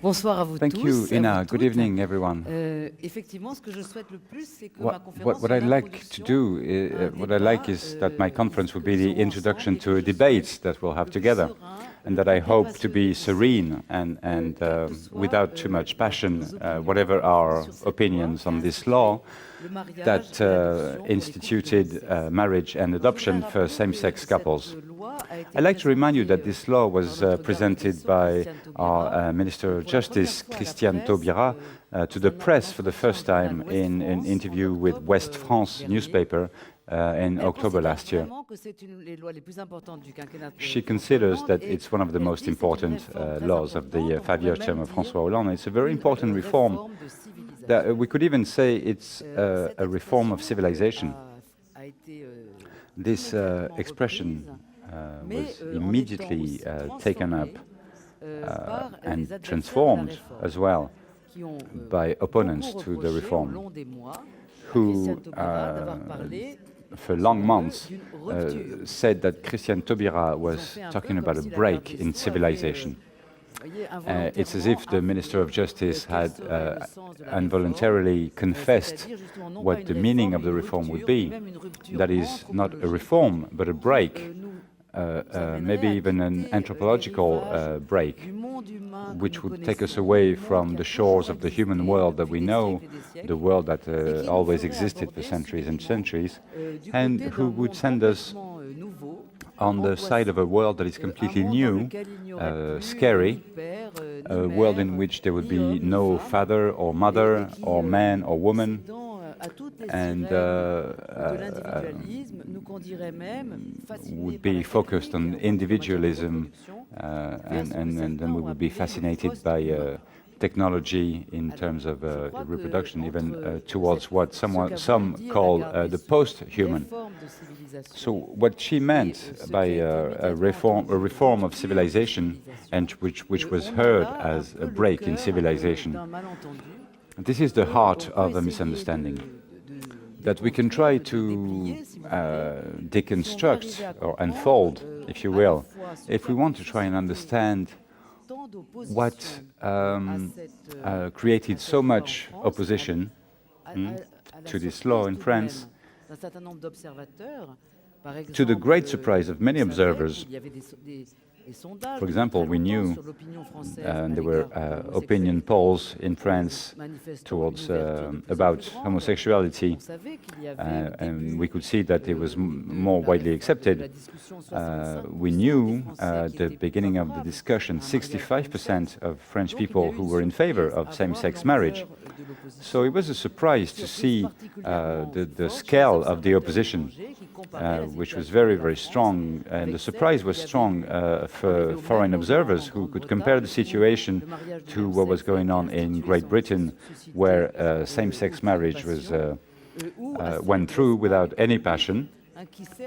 Bonsoir à vous Thank tous. you, Ina. À vous Good toutes. evening, everyone. Effectivement, ce que je souhaite le plus, c'est que ma conférence What soit I une like to do, what I like is that my conference will be the introduction to a debate that we'll have together, and that I hope to be serene and without too much passion, whatever our opinions on this law that instituted marriage and adoption for same-sex couples. I'd like to remind you that this law was presented by our Minister of Justice, Christiane Taubira, to the press for the first time in an interview with West France newspaper in October last year. She considers that it's one of the most important laws of the five-year term of François Hollande. It's a very important reform. We could even say it's a reform of civilization. This expression was immediately taken up and transformed as well by opponents to the reform, who for long months said that Christiane Taubira was talking about a break in civilization. It's as if the Minister of Justice had involuntarily confessed what the meaning of the reform would be. That is not a reform, but a break, maybe even an anthropological break, which would take us away from the shores of the human world that we know, the world that always existed for centuries and centuries, and who would send us on the side of a world that is completely new, scary, a world in which there would be no father or mother or man or woman, and would be focused on individualism, and then we would be fascinated by technology in terms of reproduction, even towards what some call the post-human. So what she meant by a reform of civilization, and which was heard as a break in civilization, this is the heart of a misunderstanding that we can try to deconstruct or unfold, if you will, if we want to try and understand what created so much opposition to this law in France, to the great surprise of many observers. For example, we knew there were opinion polls in France towards about homosexuality, and we could see that it was more widely accepted. We knew at the beginning of the discussion 65% of French people who were in favor of same-sex marriage. So it was a surprise to see the scale of the opposition, which was very, very strong, and the surprise was strong for foreign observers who could compare the situation to what was going on in Great Britain, where same-sex marriage was went through without any passion,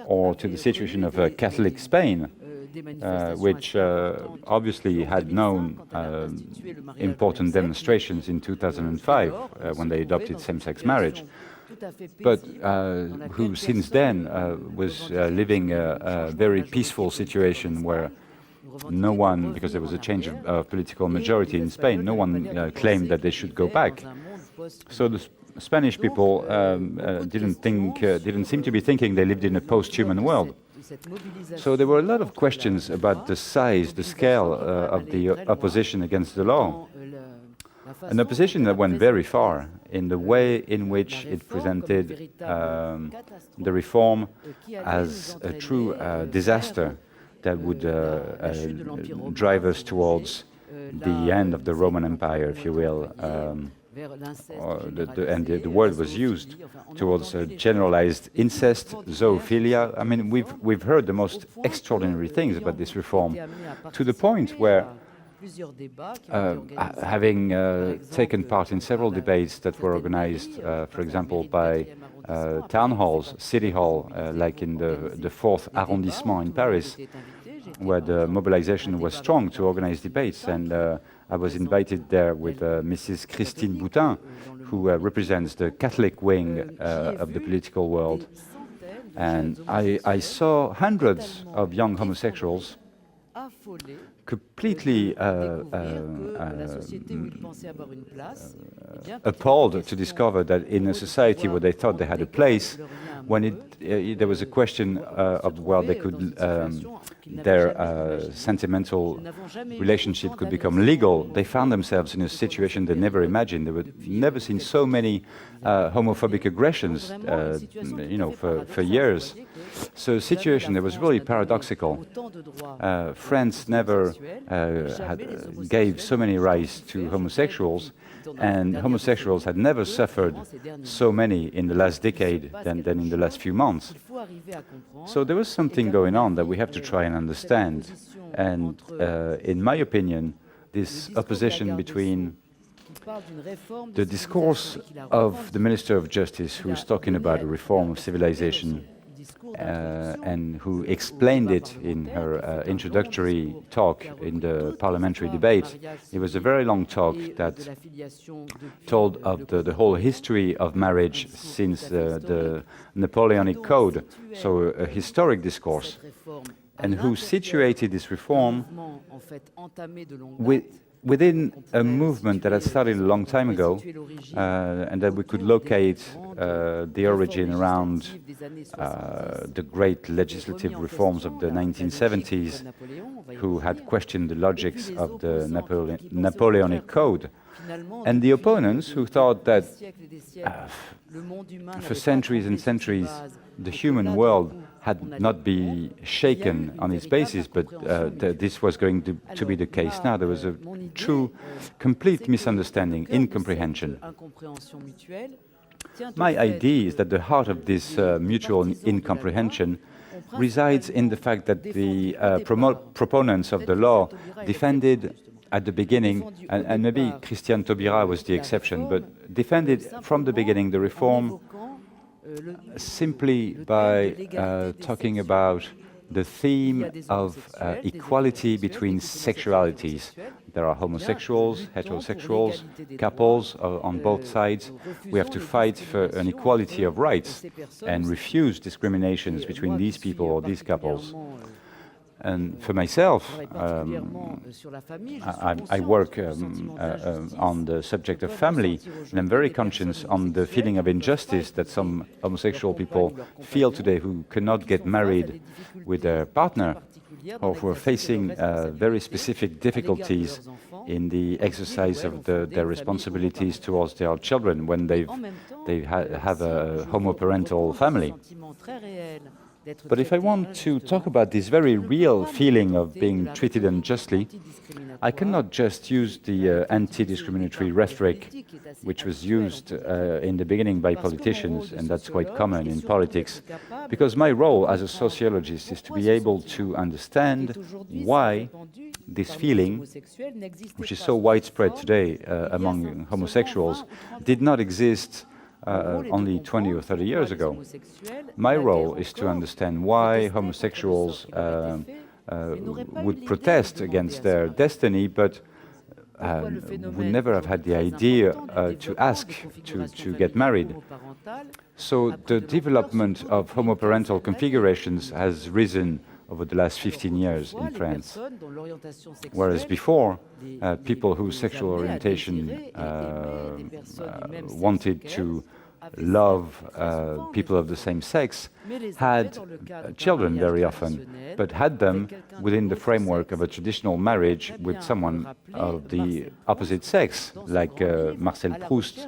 or to the situation of Catholic Spain, which obviously had known important demonstrations in 2005 when they adopted same-sex marriage, but who since then was living a very peaceful situation where no one, because there was a change of political majority in Spain, no one claimed that they should go back. So the Spanish people didn't seem to be thinking they lived in a post-human world. So there were a lot of questions about the size, the scale of the opposition against the law. An opposition that went very far in the way in which it presented the reform as a true disaster that would drive us towards the end of the Roman Empire, if you will. The word was used towards generalized incest, zoophilia. I mean, we've heard the most extraordinary things about this reform, to the point where, having taken part in several debates that were organized, for example, by town halls, city hall, like in the 4th arrondissement in Paris, where the mobilization was strong to organize debates, and I was invited there with Mrs. Christine Boutin, who represents the Catholic wing of the political world. And I saw hundreds of young homosexuals completely appalled to discover that in a society where they thought they had a place, when there was a question of where they could their sentimental relationship could become legal, they found themselves in a situation they never imagined. They would never seen so many homophobic aggressions, for years. So a situation that was really paradoxical. France never gave so many rights to homosexuals, and homosexuals had never suffered so many in the last decade than in the last few months. So there was something going on that we have to try and understand. And in my opinion, this opposition between the discourse of the Minister of Justice, who is talking about a reform of civilization, and who explained it in her introductory talk in the parliamentary debate. It was a very long talk that told of the whole history of marriage since the Napoleonic Code, so a historic discourse, and who situated this reform within a movement that had started a long time ago, and that we could locate the origin around the great legislative reforms of the 1970s, who had questioned the logics of the Napoleonic Code. And the opponents who thought that for centuries and centuries the human world had not been shaken on its basis, but this was going to be the case now. There was a true, complete misunderstanding, incomprehension. My idea is that the heart of this mutual incomprehension resides in the fact that the proponents of the law defended at the beginning, and maybe Christiane Taubira was the exception, but defended from the beginning the reform simply by talking about the theme of equality between sexualities. There are homosexuals, heterosexuals, couples on both sides. We have to fight for an equality of rights and refuse discriminations between these people or these couples. And for myself, I work on the subject of family, and I'm very conscious on the feeling of injustice that some homosexual people feel today who cannot get married with their partner, or who are facing very specific difficulties in the exercise of their responsibilities towards their children when they have a homoparental family. But if I want to talk about this very real feeling of being treated unjustly, I cannot just use the anti-discriminatory rhetoric which was used in the beginning by politicians, and that's quite common in politics, because my role as a sociologist is to be able to understand why this feeling, which is so widespread today among homosexuals, did not exist only 20 or 30 years ago. My role is to understand why homosexuals would protest against their destiny, but would never have had the idea to ask to get married. So the development of homoparental configurations has risen over the last 15 years in France, whereas before, people whose sexual orientation wanted to love people of the same sex had children very often, but had them within the framework of a traditional marriage with someone of the opposite sex, like Marcel Proust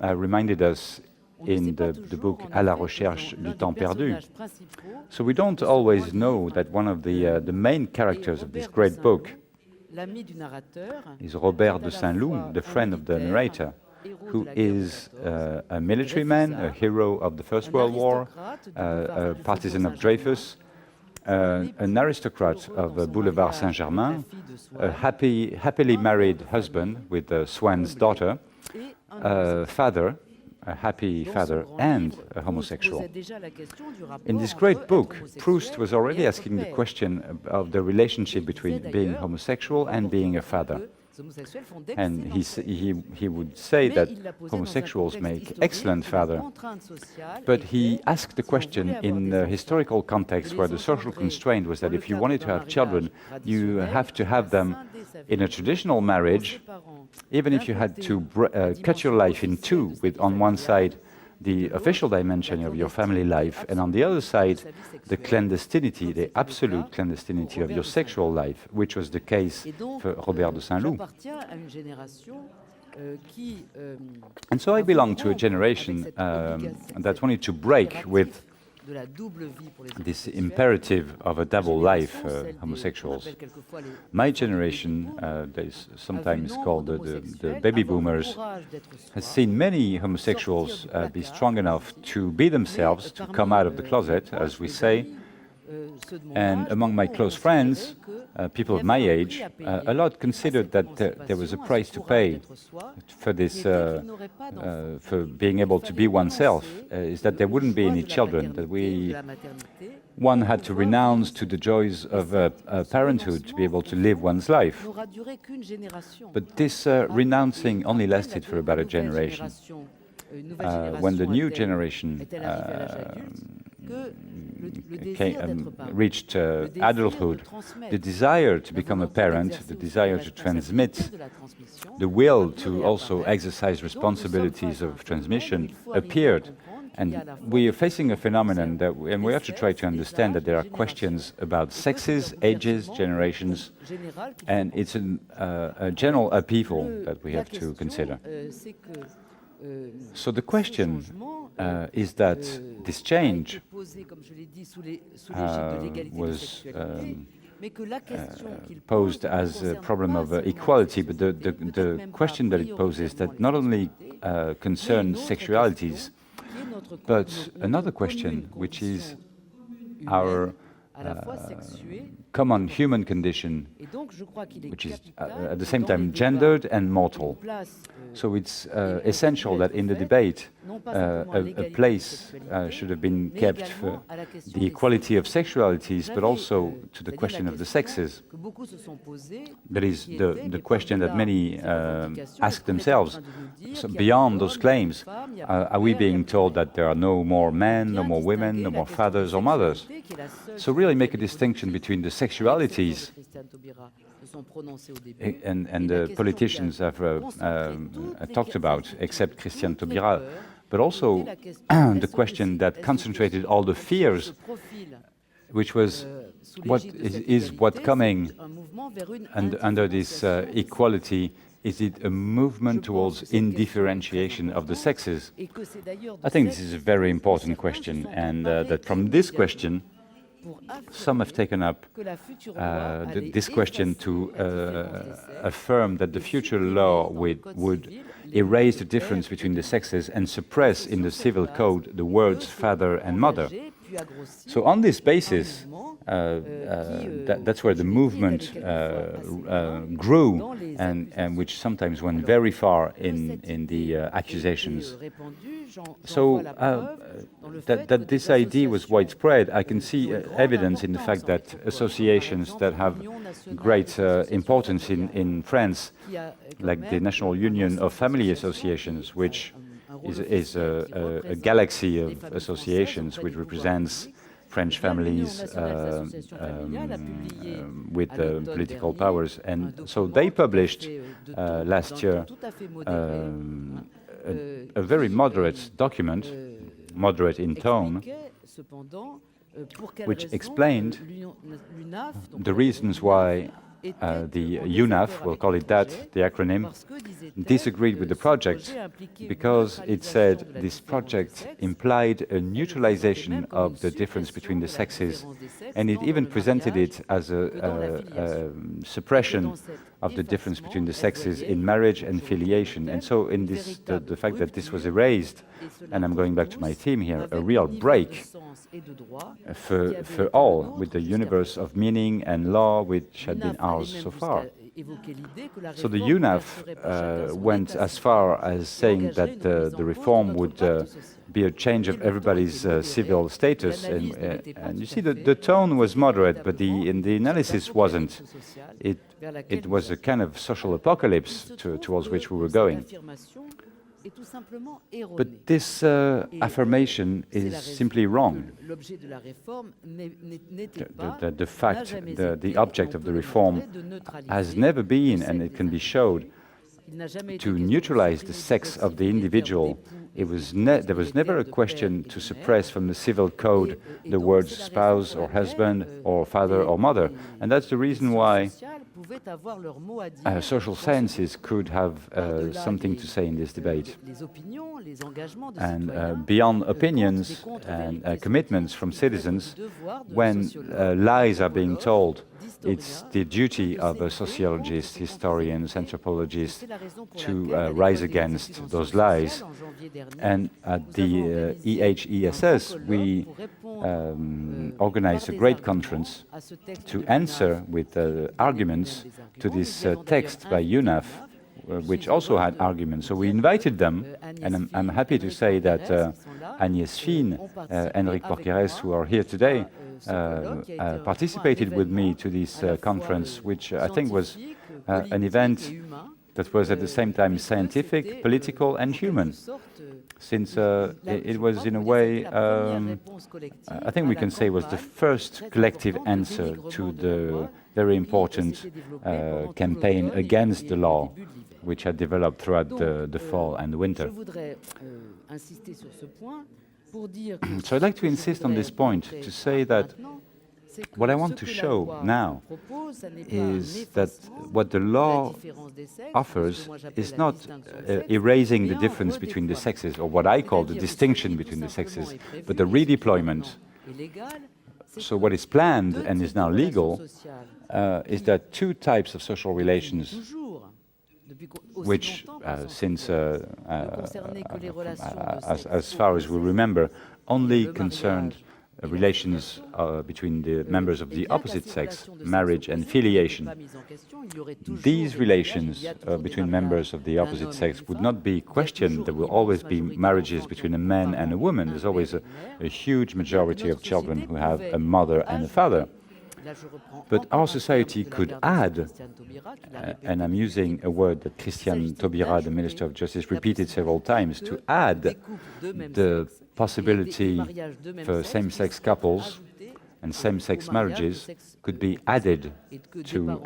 reminded us in the book À la recherche du temps perdu. So we don't always know that one of the main characters of this great book is Robert de Saint-Loup, the friend of the narrator, who is a military man, a hero of the First World War, a partisan of Dreyfus, an aristocrat of Boulevard Saint-Germain, a happily married husband with Swan's daughter, a father, a happy father, and a homosexual. In this great book, Proust was already asking the question of the relationship between being homosexual and being a father. And he would say that homosexuals make excellent fathers. But he asked the question in a historical context where the social constraint was that if you wanted to have children, you have to have them in a traditional marriage, even if you had to cut your life in two, with on one side the official dimension of your family life, and on the other side, the clandestinity, the absolute clandestinity of your sexual life, which was the case for Robert de Saint-Loup. And so I belong to a generation that wanted to break with this imperative of a double life, homosexuals. My generation, that is sometimes called the baby boomers, has seen many homosexuals be strong enough to be themselves, to come out of the closet, as we say. And among my close friends, people of my age, a lot considered that there was a price to pay for this, for being able to be oneself, is that there wouldn't be any children, that one had to renounce to the joys of parenthood to be able to live one's life. But this renouncing only lasted for about a generation. When the new generation reached adulthood, the desire to become a parent, the desire to transmit, the will to also exercise responsibilities of transmission appeared. And we are facing a phenomenon that, and we have to try to understand that there are questions about sexes, ages, generations, and it's a general upheaval that we have to consider. So the question is that this change was posed as a problem of equality, but the question that it poses that not only concerns sexualities, but another question, which is our common human condition, which is at the same time gendered and mortal. So it's essential that in the debate a place should have been kept for the equality of sexualities, but also to the question of the sexes. That is the question that many ask themselves. So beyond those claims, are we being told that there are no more men, no more women, no more fathers or mothers? So really make a distinction between the sexualities, and the politicians have talked about, except Christiane Taubira, but also the question that concentrated all the fears, which was what is what coming under this equality. Is it a movement towards indifferentiation of the sexes? I think this is a very important question, and that from this question, some have taken up this question to affirm that the future law would erase the difference between the sexes and suppress in the civil code the words father and mother. So on this basis, that's where the movement grew, and which sometimes went very far in the accusations. So that this idea was widespread, I can see evidence in the fact that associations that have great importance in France, like the National Union of Family Associations, which is a galaxy of associations which represents French families with political powers. And so they published last year a very moderate document, moderate in tone, which explained the reasons why the UNAF, we'll call it that, the acronym, disagreed with the project because it said this project implied a neutralization of the difference between the sexes, and it even presented it as a suppression of the difference between the sexes in marriage and filiation. And so in this, the fact that this was erased, and I'm going back to my theme here, a real break for all with the universe of meaning and law which had been ours so far. So the UNAF went as far as saying that the reform would be a change of everybody's civil status. And you see, the tone was moderate, but the analysis wasn't. It was a kind of social apocalypse towards which we were going. But this affirmation is simply wrong. The fact, the object of the reform has never been, and it can be showed, to neutralize the sex of the individual. There was never a question to suppress from the civil code the words spouse or husband or father or mother. And that's the reason why social sciences could have something to say in this debate. And beyond opinions and commitments from citizens, when lies are being told, it's the duty of sociologists, historians, anthropologists to rise against those lies. And at the EHESS, we organized a great conference to answer with arguments to this text by UNAF, which also had arguments. So we invited them, and I'm happy to say that Agnès Fine, Henrik Porqueres, who are here today, participated with me to this conference, which I think was an event that was at the same time scientific, political, and human, since it was, in a way, I think we can say, was the first collective answer to the very important campaign against the law, which had developed throughout the fall and the winter. So I'd like to insist on this point to say that what I want to show now is that what the law offers is not erasing the difference between the sexes, or what I call the distinction between the sexes, but the redeployment. So what is planned and is now legal is that two types of social relations which, since as far as we remember, only concerned relations between the members of the opposite sex, marriage and filiation. These relations between members of the opposite sex would not be questioned. There will always be marriages between a man and a woman. There's always a huge majority of children who have a mother and a father. But our society could add, and I'm using a word that Christiane Taubira, the Minister of Justice, repeated several times, to add the possibility for same-sex couples and same-sex marriages could be added to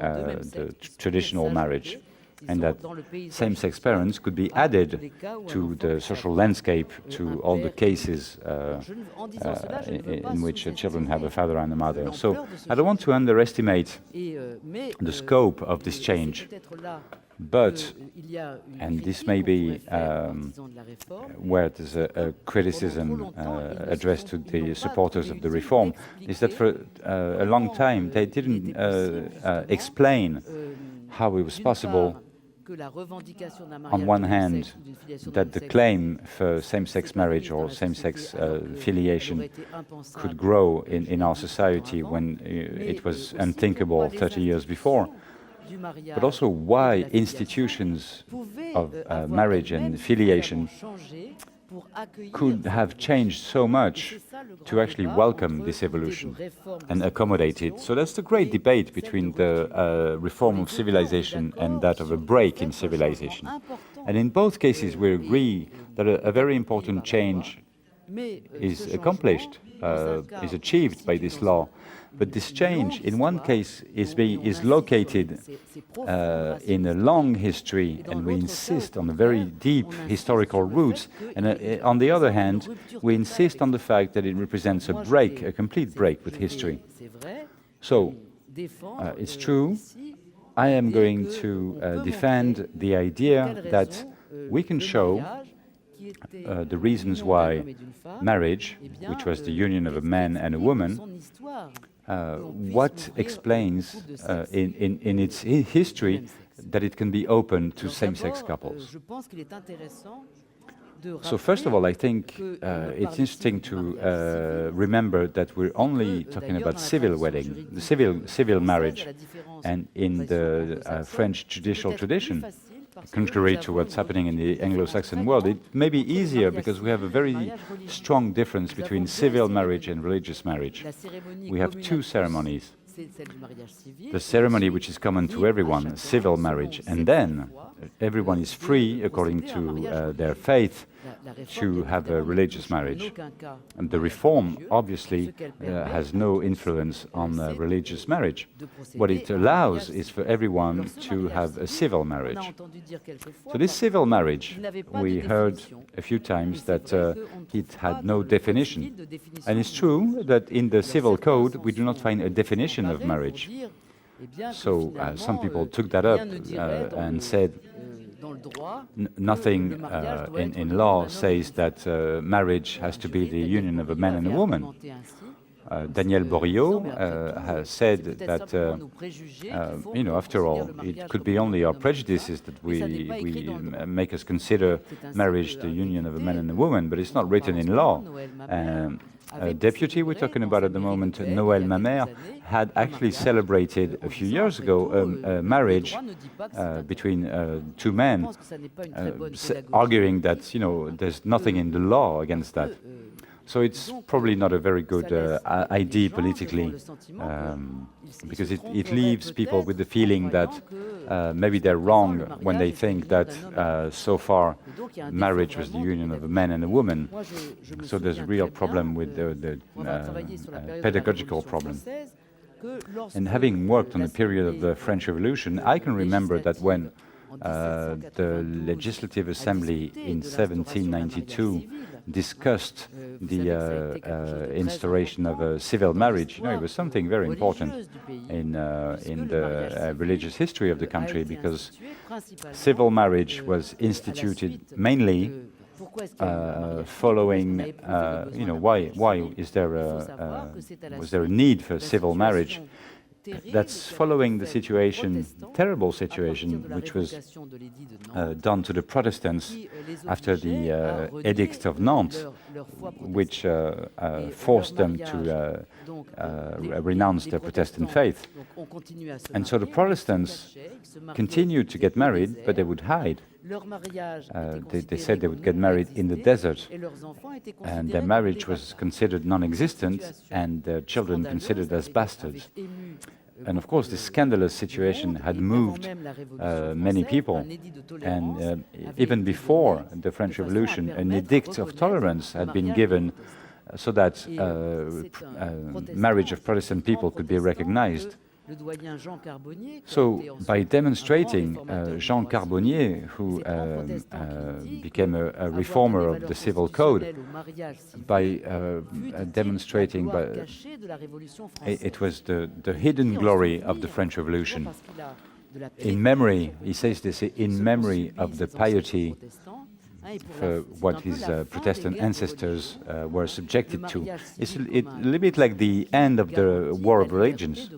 the traditional marriage, and that same-sex parents could be added to the social landscape, to all the cases in which children have a father and a mother. So I don't want to underestimate the scope of this change, but, and this may be where there's a criticism addressed to the supporters of the reform, is that for a long time they didn't explain how it was possible, on one hand, that the claim for same-sex marriage or same-sex filiation could grow in our society when it was unthinkable 30 years before, but also why institutions of marriage and filiation could have changed so much to actually welcome this evolution and accommodate it. So that's the great debate between the reform of civilization and that of a break in civilization. And in both cases, we agree that a very important change is accomplished, is achieved by this law. But this change, in one case, is located in a long history, and we insist on the very deep historical roots. And on the other hand, we insist on the fact that it represents a break, a complete break with history. So, it's true, I am going to defend the idea that we can show the reasons why marriage, which was the union of a man and a woman, what explains in its history that it can be open to same-sex couples. So first of all, I think it's interesting to remember that we're only talking about civil wedding, the civil marriage, and in the French judicial tradition, contrary to what's happening in the Anglo-Saxon world, it may be easier because we have a very strong difference between civil marriage and religious marriage. We have two ceremonies. The ceremony which is common to everyone, civil marriage, and then everyone is free, according to their faith, to have a religious marriage. And the reform, obviously, has no influence on religious marriage. What it allows is for everyone to have a civil marriage. So this civil marriage, we heard a few times that it had no definition. And it's true that in the civil code, we do not find a definition of marriage. So some people took that up and said, nothing in law says that marriage has to be the union of a man and a woman. Daniel Borio has said that, after all, it could be only our prejudices that we make us consider marriage the union of a man and a woman, but it's not written in law. A deputy we're talking about at the moment, Noël Mamère, had actually celebrated a few years ago a marriage between two men, arguing that there's nothing in the law against that. So it's probably not a very good idea politically, because it leaves people with the feeling that maybe they're wrong when they think that so far marriage was the union of a man and a woman. So there's a real problem with the pedagogical problem. And having worked on the period of the French Revolution, I can remember that when the Legislative Assembly in 1792 discussed the instauration of a civil marriage, it was something very important in the religious history of the country, because civil marriage was instituted mainly following, why is there was there a need for civil marriage? That's following the situation, terrible situation, which was done to the Protestants after the Edict of Nantes, which forced them to renounce their Protestant faith. And so the Protestants continued to get married, but they would hide. They said they would get married in the desert, and their marriage was considered non-existent, and their children considered as bastards. And of course, this scandalous situation had moved many people. And even before the French Revolution, an edict of tolerance had been given so that marriage of Protestant people could be recognized. So, by demonstrating, Jean Carbonnier, who became a reformer of the civil code, by demonstrating, it was the hidden glory of the French Revolution. In memory, he says this, in memory of the piety for what his Protestant ancestors were subjected to. It's a little bit like the end of the War of Religions.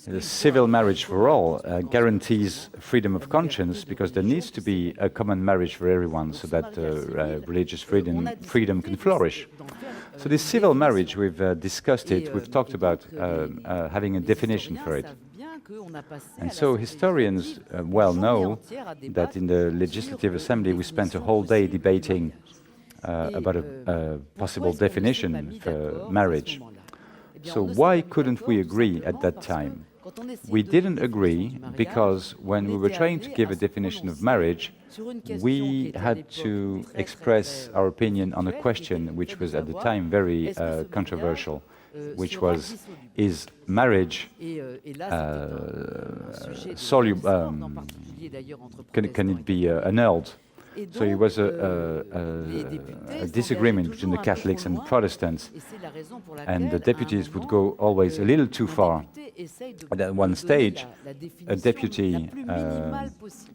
The civil marriage for all guarantees freedom of conscience, because there needs to be a common marriage for everyone so that religious freedom can flourish. So this civil marriage, we've discussed it, we've talked about having a definition for it. And so historians well know that in the Legislative Assembly we spent a whole day debating about a possible definition for marriage. So why couldn't we agree at that time? We didn't agree because when we were trying to give a definition of marriage, we had to express our opinion on a question which was at the time very controversial, which was, is marriage soluble? Can it be annulled? So it was a disagreement between the Catholics and the Protestants, and the deputies would go always a little too far. At one stage, a deputy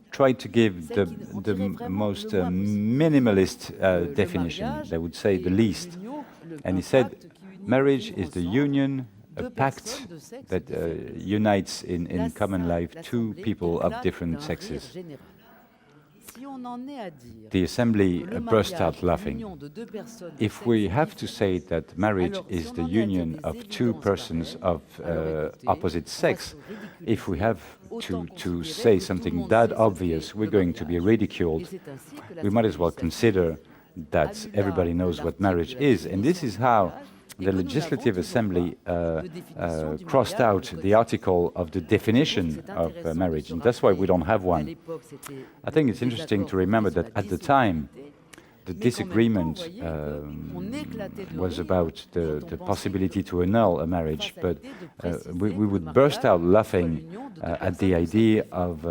tried to give the most minimalist definition, they would say the least, and he said, marriage is the union, a pact that unites in common life two people of different sexes. the assembly burst out laughing. If we have to say that marriage is the union of two persons of opposite sex, if we have to say something that obvious, we're going to be ridiculed. We might as well consider that everybody knows what marriage is. And this is how the Legislative Assembly crossed out the article of the definition of marriage, and that's why we don't have one. I think it's interesting to remember that at the time, the disagreement was about the possibility to annul a marriage, but we would burst out laughing at the idea of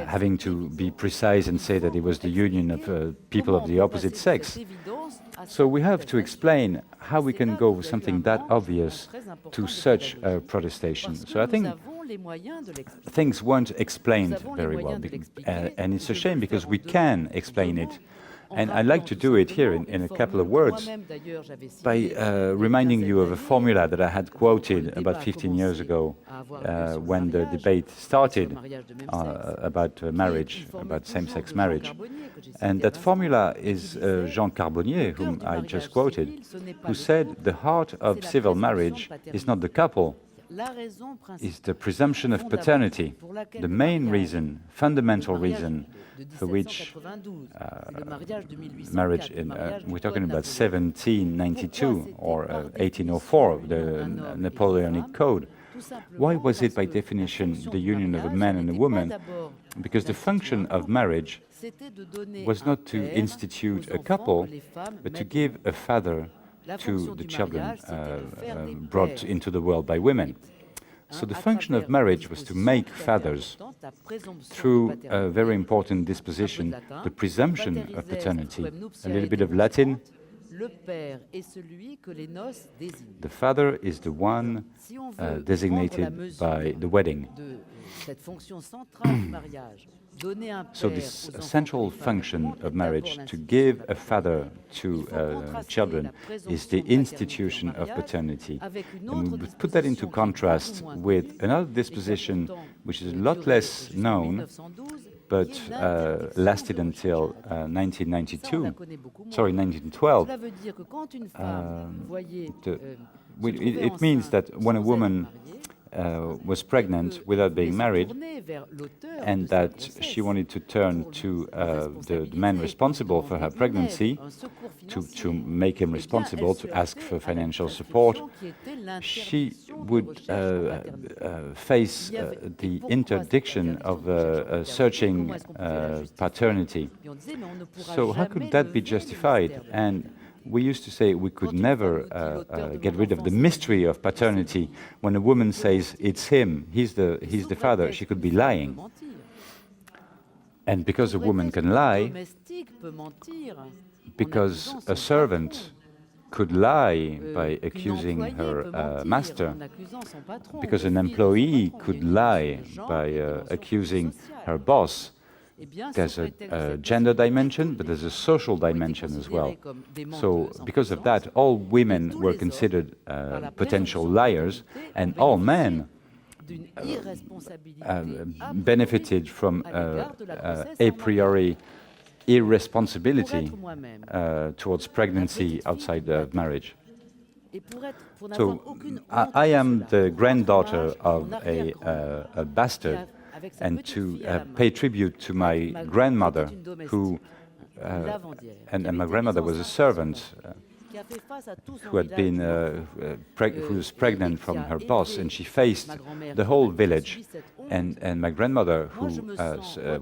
having to be precise and say that it was the union of people of the opposite sex. So we have to explain how we can go with something that obvious to such a protestation. So I think things weren't explained very well, and it's a shame because we can explain it. And I'd like to do it here in a couple of words by reminding you of a formula that I had quoted about 15 years ago when the debate started about marriage, about same-sex marriage. And that formula is Jean Carbonnier, whom I just quoted, who said the heart of civil marriage is not the couple, is the presumption of paternity, the main reason, fundamental reason for which marriage, we're talking about 1792 or 1804, the Napoleonic Code. Why was it by definition the union of a man and a woman? Because the function of marriage was not to institute a couple, but to give a father to the children brought into the world by women. So the function of marriage was to make fathers through a very important disposition, the presumption of paternity. A little bit of Latin. The father is the one designated by the wedding. So this central function of marriage, to give a father to children, is the institution of paternity. And we would put that into contrast with another disposition which is a lot less known, but lasted until 1912. It means that when a woman was pregnant without being married, and that she wanted to turn to the man responsible for her pregnancy, to make him responsible, to ask for financial support, she would face the interdiction of searching paternity. So how could that be justified? And we used to say we could never get rid of the mystery of paternity. When a woman says it's him, he's the father, she could be lying. And because a woman can lie, because a servant could lie by accusing her master, because an employee could lie by accusing her boss, there's a gender dimension, but there's a social dimension as well. So because of that, all women were considered potential liars, and all men benefited from a priori irresponsibility towards pregnancy outside of marriage. So I am the granddaughter of a bastard, and to pay tribute to my grandmother, who and my grandmother was a servant who had been who was pregnant from her boss, and she faced the whole village, and my grandmother, who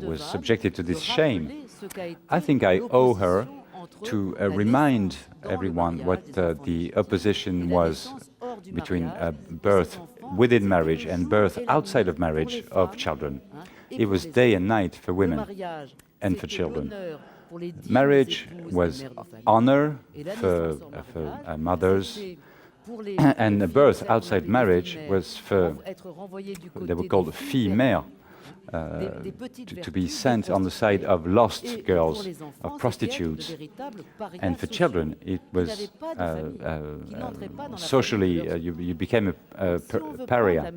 was subjected to this shame. I think I owe her to remind everyone what the opposition was between birth within marriage and birth outside of marriage of children. It was day and night for women and for children. Marriage was honor for mothers, and the birth outside marriage was for, they were called filles-mères, to be sent on the side of lost girls, of prostitutes. And for children, it was socially, you became a pariah.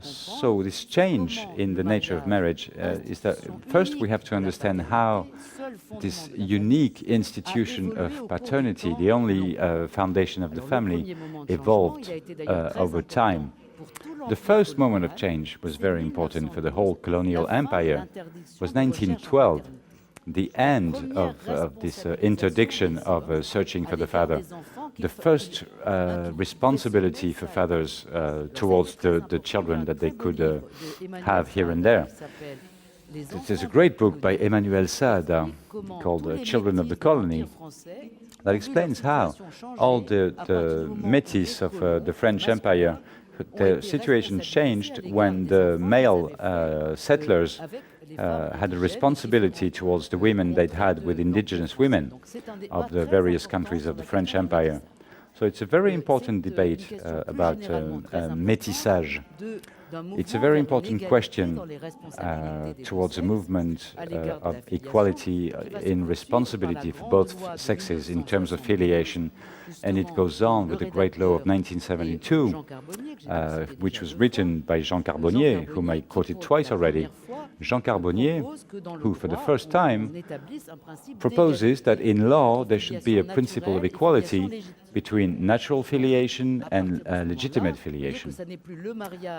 So this change in the nature of marriage is that first we have to understand how this unique institution of paternity, the only foundation of the family, evolved over time. The first moment of change was very important for the whole colonial empire. It was 1912, the end of this interdiction of searching for the father. The first responsibility for fathers towards the children that they could have here and there. There's a great book by Emmanuel Saada called Children of the Colony that explains how all the métis of the French Empire, the situation changed when the male settlers had a responsibility towards the women they'd had with indigenous women of the various countries of the French Empire. So it's a very important debate about métissage. It's a very important question towards a movement of equality in responsibility for both sexes in terms of filiation. And it goes on with the great law of 1972, which was written by Jean Carbonnier, whom I quoted twice already. Jean Carbonnier, who for the first time proposes that in law there should be a principle of equality between natural filiation and legitimate filiation.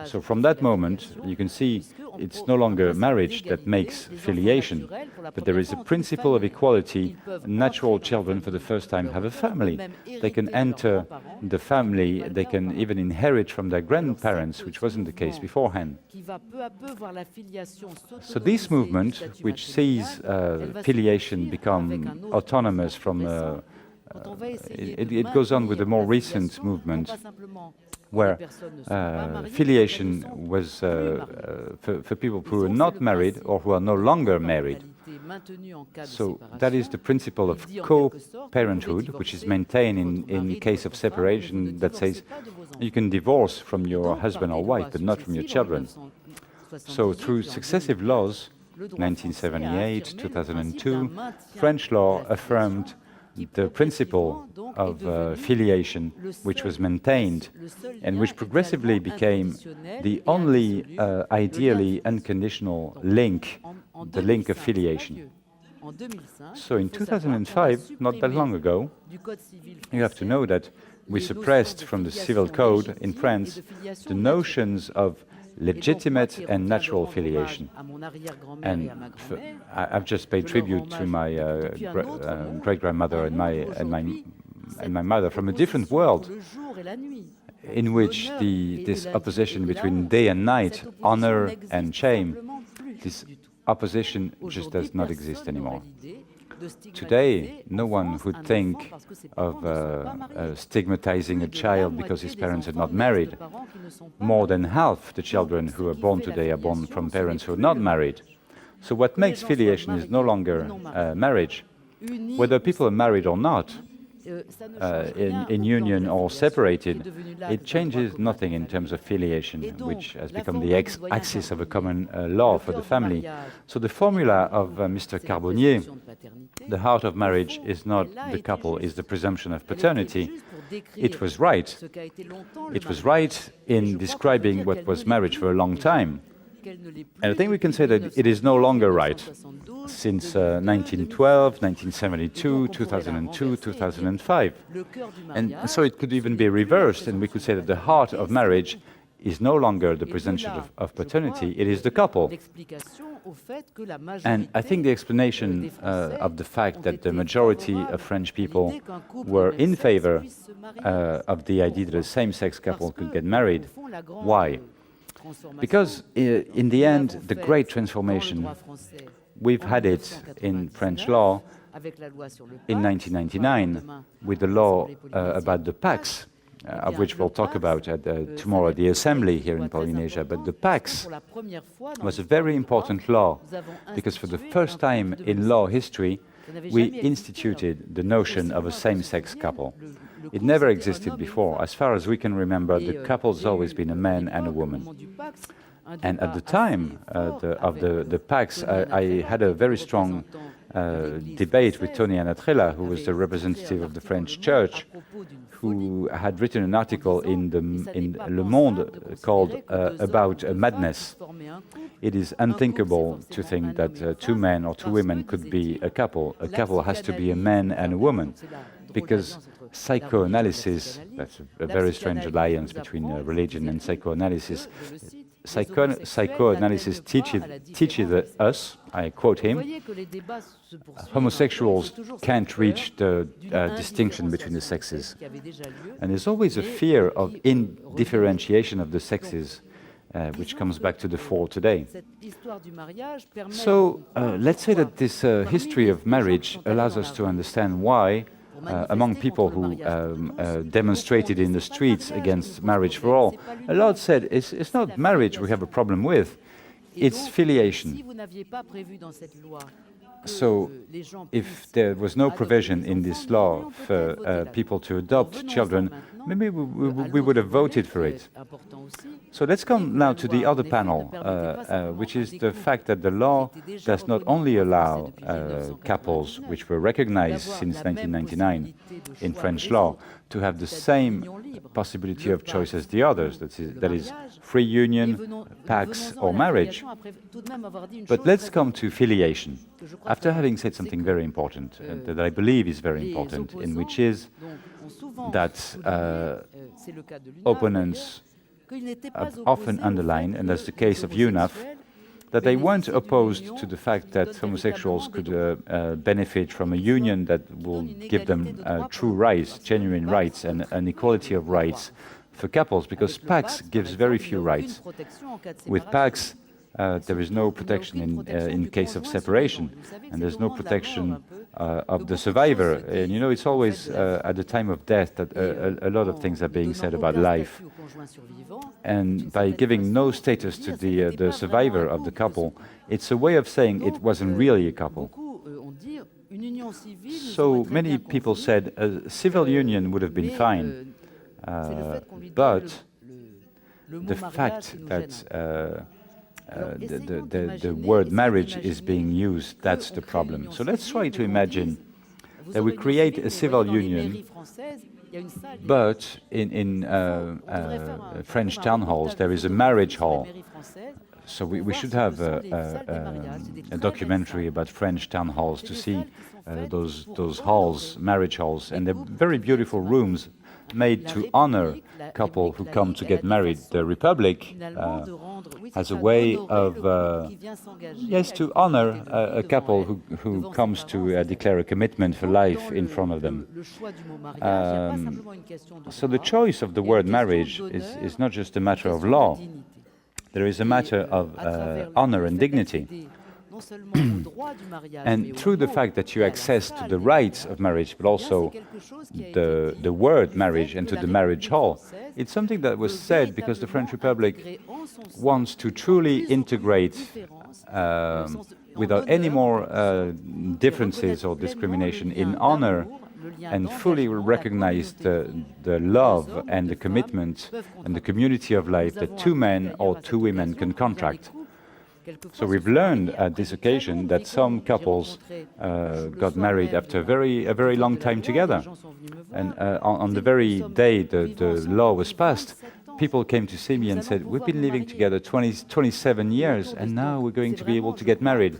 So from that moment, you can see it's no longer marriage that makes filiation, but there is a principle of equality. Natural children for the first time have a family. They can enter the family, they can even inherit from their grandparents, which wasn't the case beforehand. So this movement, which sees filiation become autonomous from it goes on with a more recent movement where filiation was for people who are not married or who are no longer married. So that is the principle of co-parenthood, which is maintained in case of separation, that says you can divorce from your husband or wife, but not from your children. So through successive laws, 1978, 2002, French law affirmed the principle of filiation, which was maintained and which progressively became the only ideally unconditional link, the link of filiation. So in 2005, not that long ago, you have to know that we suppressed from the civil code in France the notions of legitimate and natural filiation. And I've just paid tribute to my great-grandmother and my mother from a different world, in which this opposition between day and night, honor and shame, this opposition just does not exist anymore. Today, no one would think of stigmatizing a child because his parents are not married. More than half the children who are born today are born from parents who are not married. So what makes filiation is no longer marriage. Whether people are married or not, in union or separated, it changes nothing in terms of filiation, which has become the axis of a common law for the family. So the formula of Mr. Carbonnier, the heart of marriage is not the couple, is the presumption of paternity. It was right. It was right in describing what was marriage for a long time. And I think we can say that it is no longer right since 1912, 1972, 2002, 2005. And so it could even be reversed, and we could say that the heart of marriage is no longer the presumption of paternity, it is the couple. And I think the explanation of the fact that the majority of French people were in favor of the idea that a same-sex couple could get married. Why? Because in the end, the great transformation, we've had it in French law in 1999 with the law about the PACS, of which we'll talk about tomorrow at the Assembly here in Polynesia. But the PACS was a very important law because for the first time in law history, we instituted the notion of a same-sex couple. It never existed before. As far as we can remember, the couple's always been a man and a woman. And at the time of the PACS, I had a very strong debate with Tony Anatrella, who was the representative of the French Church, who had written an article in Le Monde called about madness. It is unthinkable to think that two men or two women could be a couple. A couple has to be a man and a woman, because psychoanalysis, that's a very strange alliance between religion and psychoanalysis. Psychoanalysis teaches us, I quote him, homosexuals can't reach the distinction between the sexes. And there's always a fear of indifferentiation of the sexes, which comes back to the fore today. So let's say that this history of marriage allows us to understand why among people who demonstrated in the streets against marriage for all, a lot said, it's not marriage we have a problem with, it's filiation. So, if there was no provision in this law for people to adopt children, maybe we would have voted for it. So let's come now to the other panel, which is the fact that the law does not only allow couples which were recognized since 1999 in French law to have the same possibility of choice as the others, that is free union, pax or marriage. But let's come to filiation. After having said something very important, that I believe is very important, in which is that opponents have often underlined, and that's the case of UNAF, that they weren't opposed to the fact that homosexuals could benefit from a union that will give them true rights, genuine rights, and an equality of rights for couples, because Pax gives very few rights. With Pax, there is no protection in case of separation, and there's no protection of the survivor. And you know, it's always at the time of death that a lot of things are being said about life. And by giving no status to the survivor of the couple, it's a way of saying it wasn't really a couple. So many people said a civil union would have been fine, but the fact that the word marriage is being used, that's the problem. So let's try to imagine that we create a civil union, but in French town halls there is a marriage hall. So we should have a documentary about French town halls to see those halls, marriage halls, and they're very beautiful rooms made to honor couple who come to get married. The Republic has a way of, yes, to honor a couple who comes to declare a commitment for life in front of them. So the choice of the word marriage is not just a matter of law. There is a matter of honor and dignity. And through the fact that you access to the rights of marriage, but also the word marriage and to the marriage hall, it's something that was said because the French Republic wants to truly integrate without any more differences or discrimination in honor, and fully recognize the love and the commitment and the community of life that two men or two women can contract. So we've learned at this occasion that some couples got married after a very long time together. And on the very day the law was passed, people came to see me and said, we've been living together 27 years and now we're going to be able to get married.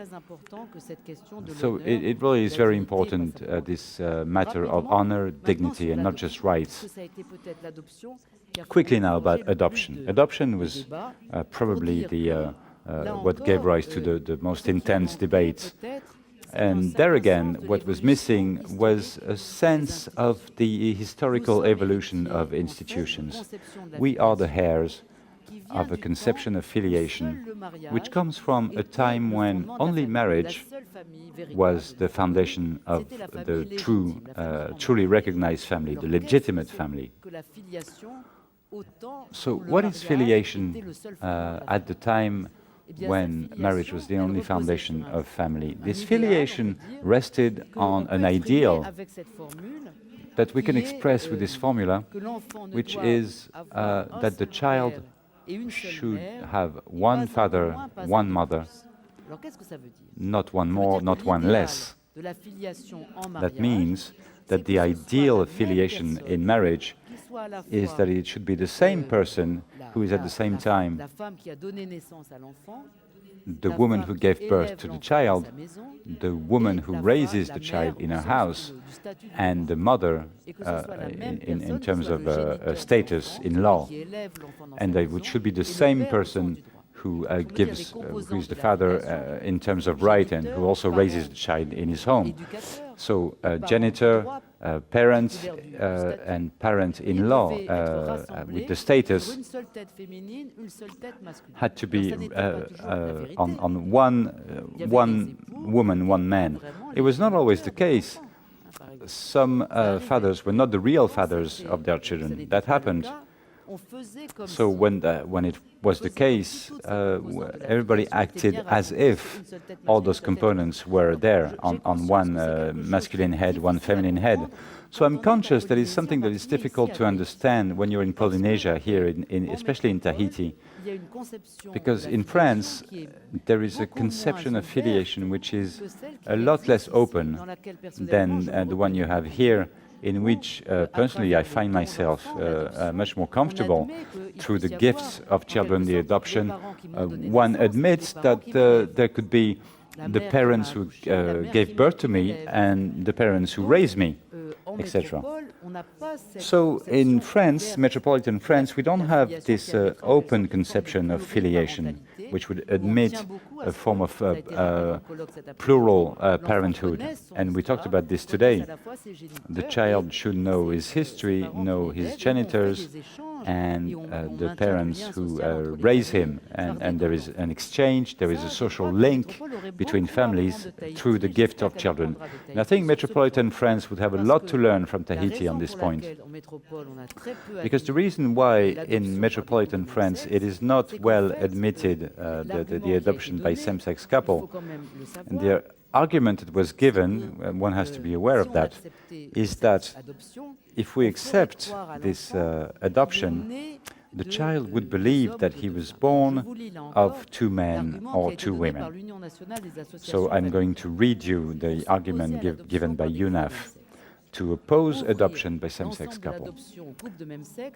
So it really is very important, this matter of honor, dignity, and not just rights. Quickly now about adoption. Adoption was probably what gave rise to the most intense debates. And there again, what was missing was a sense of the historical evolution of institutions. We are the heirs of a conception of filiation, which comes from a time when only marriage was the foundation of the truly recognized family, the legitimate family. So what is filiation at the time when marriage was the only foundation of family? This filiation rested on an ideal that we can express with this formula, which is that the child should have one father, one mother, not one more, not one less. That means that the ideal affiliation in marriage is that it should be the same person who is at the same time the woman who gave birth to the child, the woman who raises the child in her house, and the mother in terms of status in law. And it should be the same person who who is the father in terms of right and who also raises the child in his home. So janitor, parent and parent-in-law with the status had to be on one woman, one man. It was not always the case. Some fathers were not the real fathers of their children. That happened. So when it was the case, everybody acted as if all those components were there on one masculine head, one feminine head. So I'm conscious that it's something that is difficult to understand when you're in Polynesia, here, especially in Tahiti, because in France there is a conception of filiation which is a lot less open than the one you have here, in which, personally, I find myself much more comfortable through the gifts of children, the adoption. One admits that there could be the parents who gave birth to me and the parents who raised me, etc. So in France, metropolitan France, we don't have this open conception of filiation, which would admit a form of plural parenthood. And we talked about this today. The child should know his history, know his genitors, and the parents who raise him. And there is an exchange, there is a social link between families through the gift of children. And I think metropolitan France would have a lot to learn from Tahiti on this point. Because the reason why in metropolitan France it is not well admitted, the adoption by same-sex couple, and the argument that was given, one has to be aware of that, is that if we accept this adoption, the child would believe that he was born of two men or two women. So I'm going to read you the argument given by UNAF to oppose adoption by same-sex couple.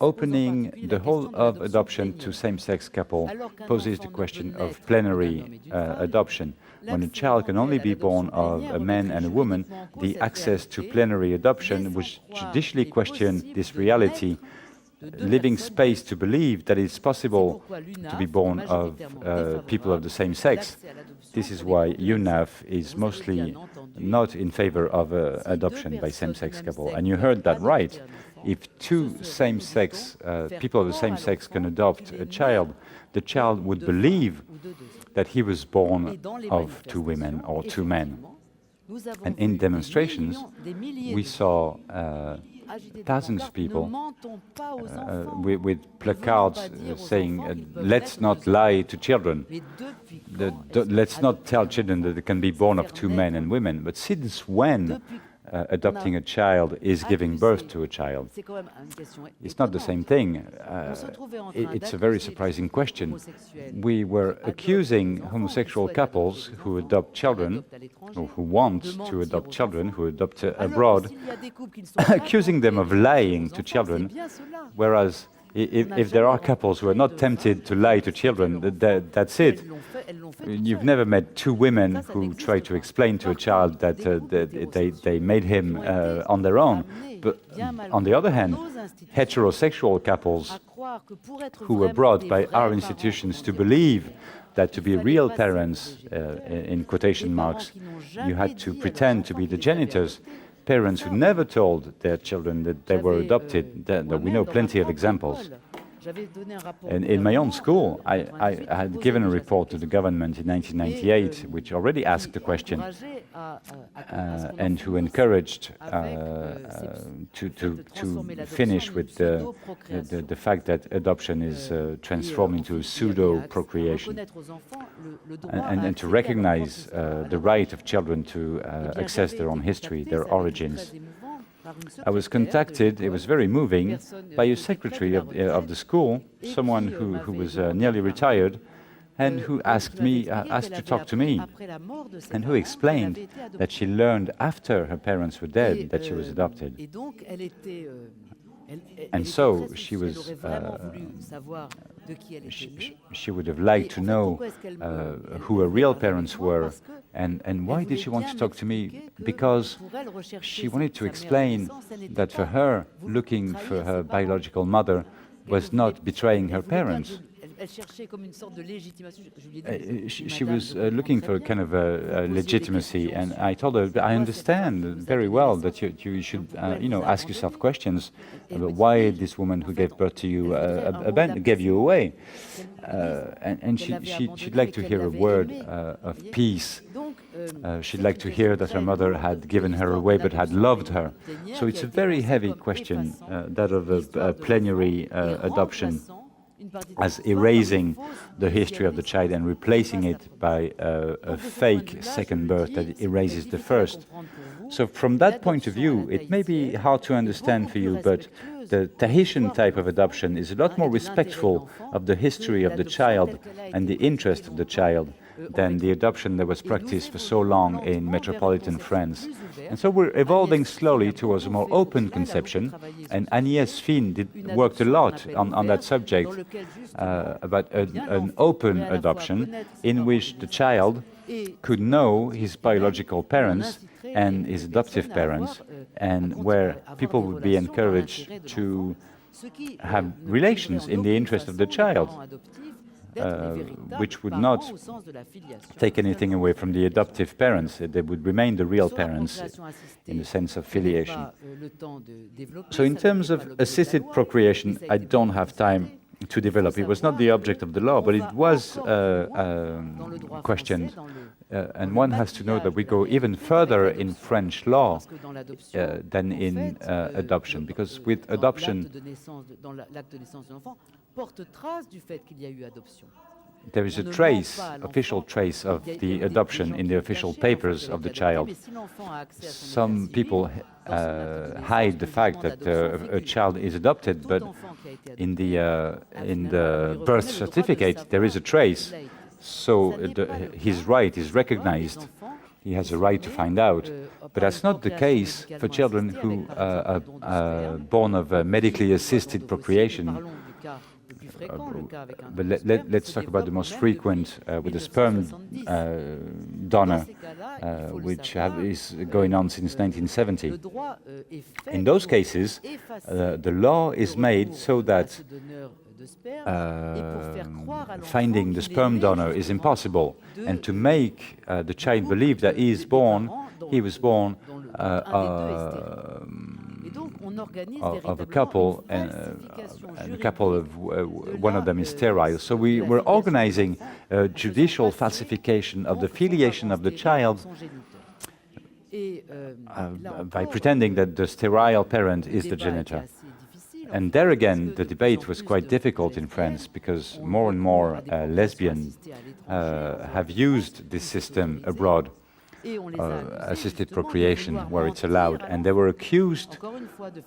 Opening the whole of adoption to same-sex couple poses the question of plenary adoption. When a child can only be born of a man and a woman, the access to plenary adoption would judicially question this reality, leaving space to believe that it's possible to be born of people of the same sex. This is why UNAF is mostly not in favor of adoption by same-sex couple. And you heard that right. If two same-sex people of the same sex can adopt a child, the child would believe that he was born of two women or two men. And in demonstrations, we saw thousands of people with placards saying, let's not lie to children. Let's not tell children that they can be born of two men and women. But since when adopting a child is giving birth to a child? It's not the same thing. It's a very surprising question. We were accusing homosexual couples who adopt children, or who want to adopt children, who adopt abroad, accusing them of lying to children, whereas if there are couples who are not tempted to lie to children, that's it. You've never met two women who try to explain to a child that they made him on their own. But on the other hand, heterosexual couples who were brought by our institutions to believe that to be real parents, in quotation marks, you had to pretend to be the genitors. Parents who never told their children that they were adopted. We know plenty of examples. And in my own school, I had given a report to the government in 1998, which already asked the question, and who encouraged to finish with the fact that adoption is transformed into pseudo-procreation, and to recognize the right of children to access their own history, their origins. I was contacted, it was very moving, by a secretary of the school, someone who was nearly retired, and who asked to talk to me, and who explained that she learned after her parents were dead that she was adopted. And so she was, she would have liked to know who her real parents were. And why did she want to talk to me? Because she wanted to explain that for her, looking for her biological mother was not betraying her parents. She was looking for a kind of legitimacy, and I told her, I understand very well that you should, ask yourself questions about why this woman who gave birth to you gave you away. And she'd like to hear a word of peace. She'd like to hear that her mother had given her away but had loved her. So it's a very heavy question, that of a plenary adoption, as erasing the history of the child and replacing it by a fake second birth that erases the first. So from that point of view, it may be hard to understand for you, but the Tahitian type of adoption is a lot more respectful of the history of the child and the interest of the child than the adoption that was practiced for so long in metropolitan France. And so we're evolving slowly towards a more open conception, and Agnès Finn worked a lot on that subject, about an open adoption in which the child could know his biological parents and his adoptive parents, and where people would be encouraged to have relations in the interest of the child, which would not take anything away from the adoptive parents. They would remain the real parents in the sense of filiation. So in terms of assisted procreation, I don't have time to develop. It was not the object of the law, but it was questioned. And one has to know that we go even further in French law than in adoption, because with adoption, there is a trace, official trace of the adoption in the official papers of the child. Some people hide the fact that a child is adopted, but in the birth certificate there is a trace. So his right is recognized. He has a right to find out. But that's not the case for children who are born of medically assisted procreation. But let's talk about the most frequent, with the sperm donor, which is going on since 1970. In those cases, the law is made so that finding the sperm donor is impossible, and to make the child believe that he was born of a couple, and a couple of one of them is sterile. So we were organizing a judicial falsification of the filiation of the child by pretending that the sterile parent is the genitor. And there again, the debate was quite difficult in France, because more and more lesbians have used this system abroad, assisted procreation, where it's allowed, and they were accused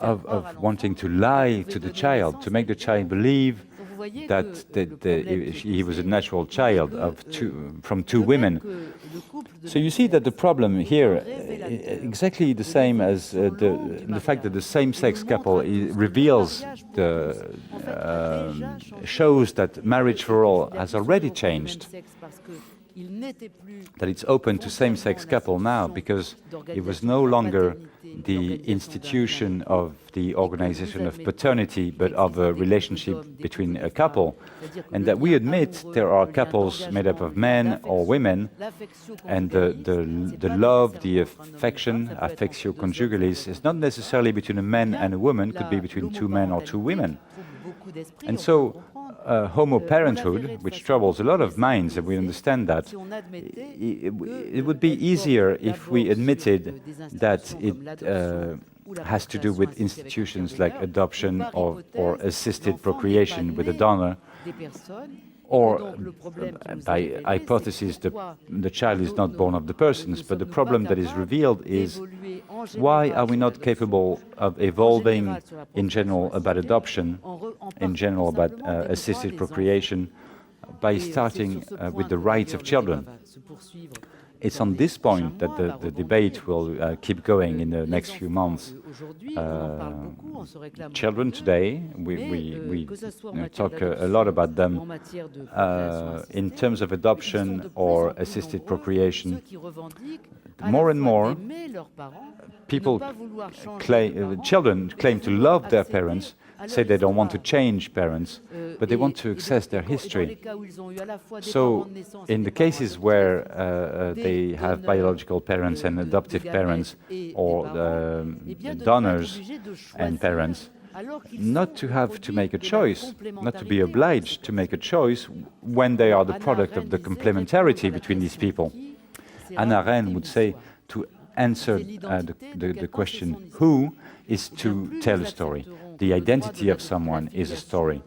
of wanting to lie to the child, to make the child believe that he was a natural child from two women. So you see that the problem here is exactly the same as the fact that the same-sex couple reveals shows that marriage for all has already changed. That it's open to same-sex couple now, because it was no longer the institution of the organization of paternity, but of a relationship between a couple. And that we admit there are couples made up of men or women, and the love, the affection, affectio conjugalis, is not necessarily between a man and a woman, could be between two men or two women. And so homoparenthood, which troubles a lot of minds, and we understand that, it would be easier if we admitted that it has to do with institutions like adoption or assisted procreation with a donor, or by hypothesis the child is not born of the persons. But the problem that is revealed is, why are we not capable of evolving in general about adoption, in general about assisted procreation, by starting with the rights of children. It's on this point that the debate will keep going in the next few months. Children today, we talk a lot about them in terms of adoption or assisted procreation. More and more, children claim to love their parents, say they don't want to change parents, but they want to access their history. So, in the cases where they have biological parents and adoptive parents, or donors and parents, not to have to make a choice, not to be obliged to make a choice when they are the product of the complementarity between these people. Irène would say to answer the question, who is to tell a story? The identity of someone is a story.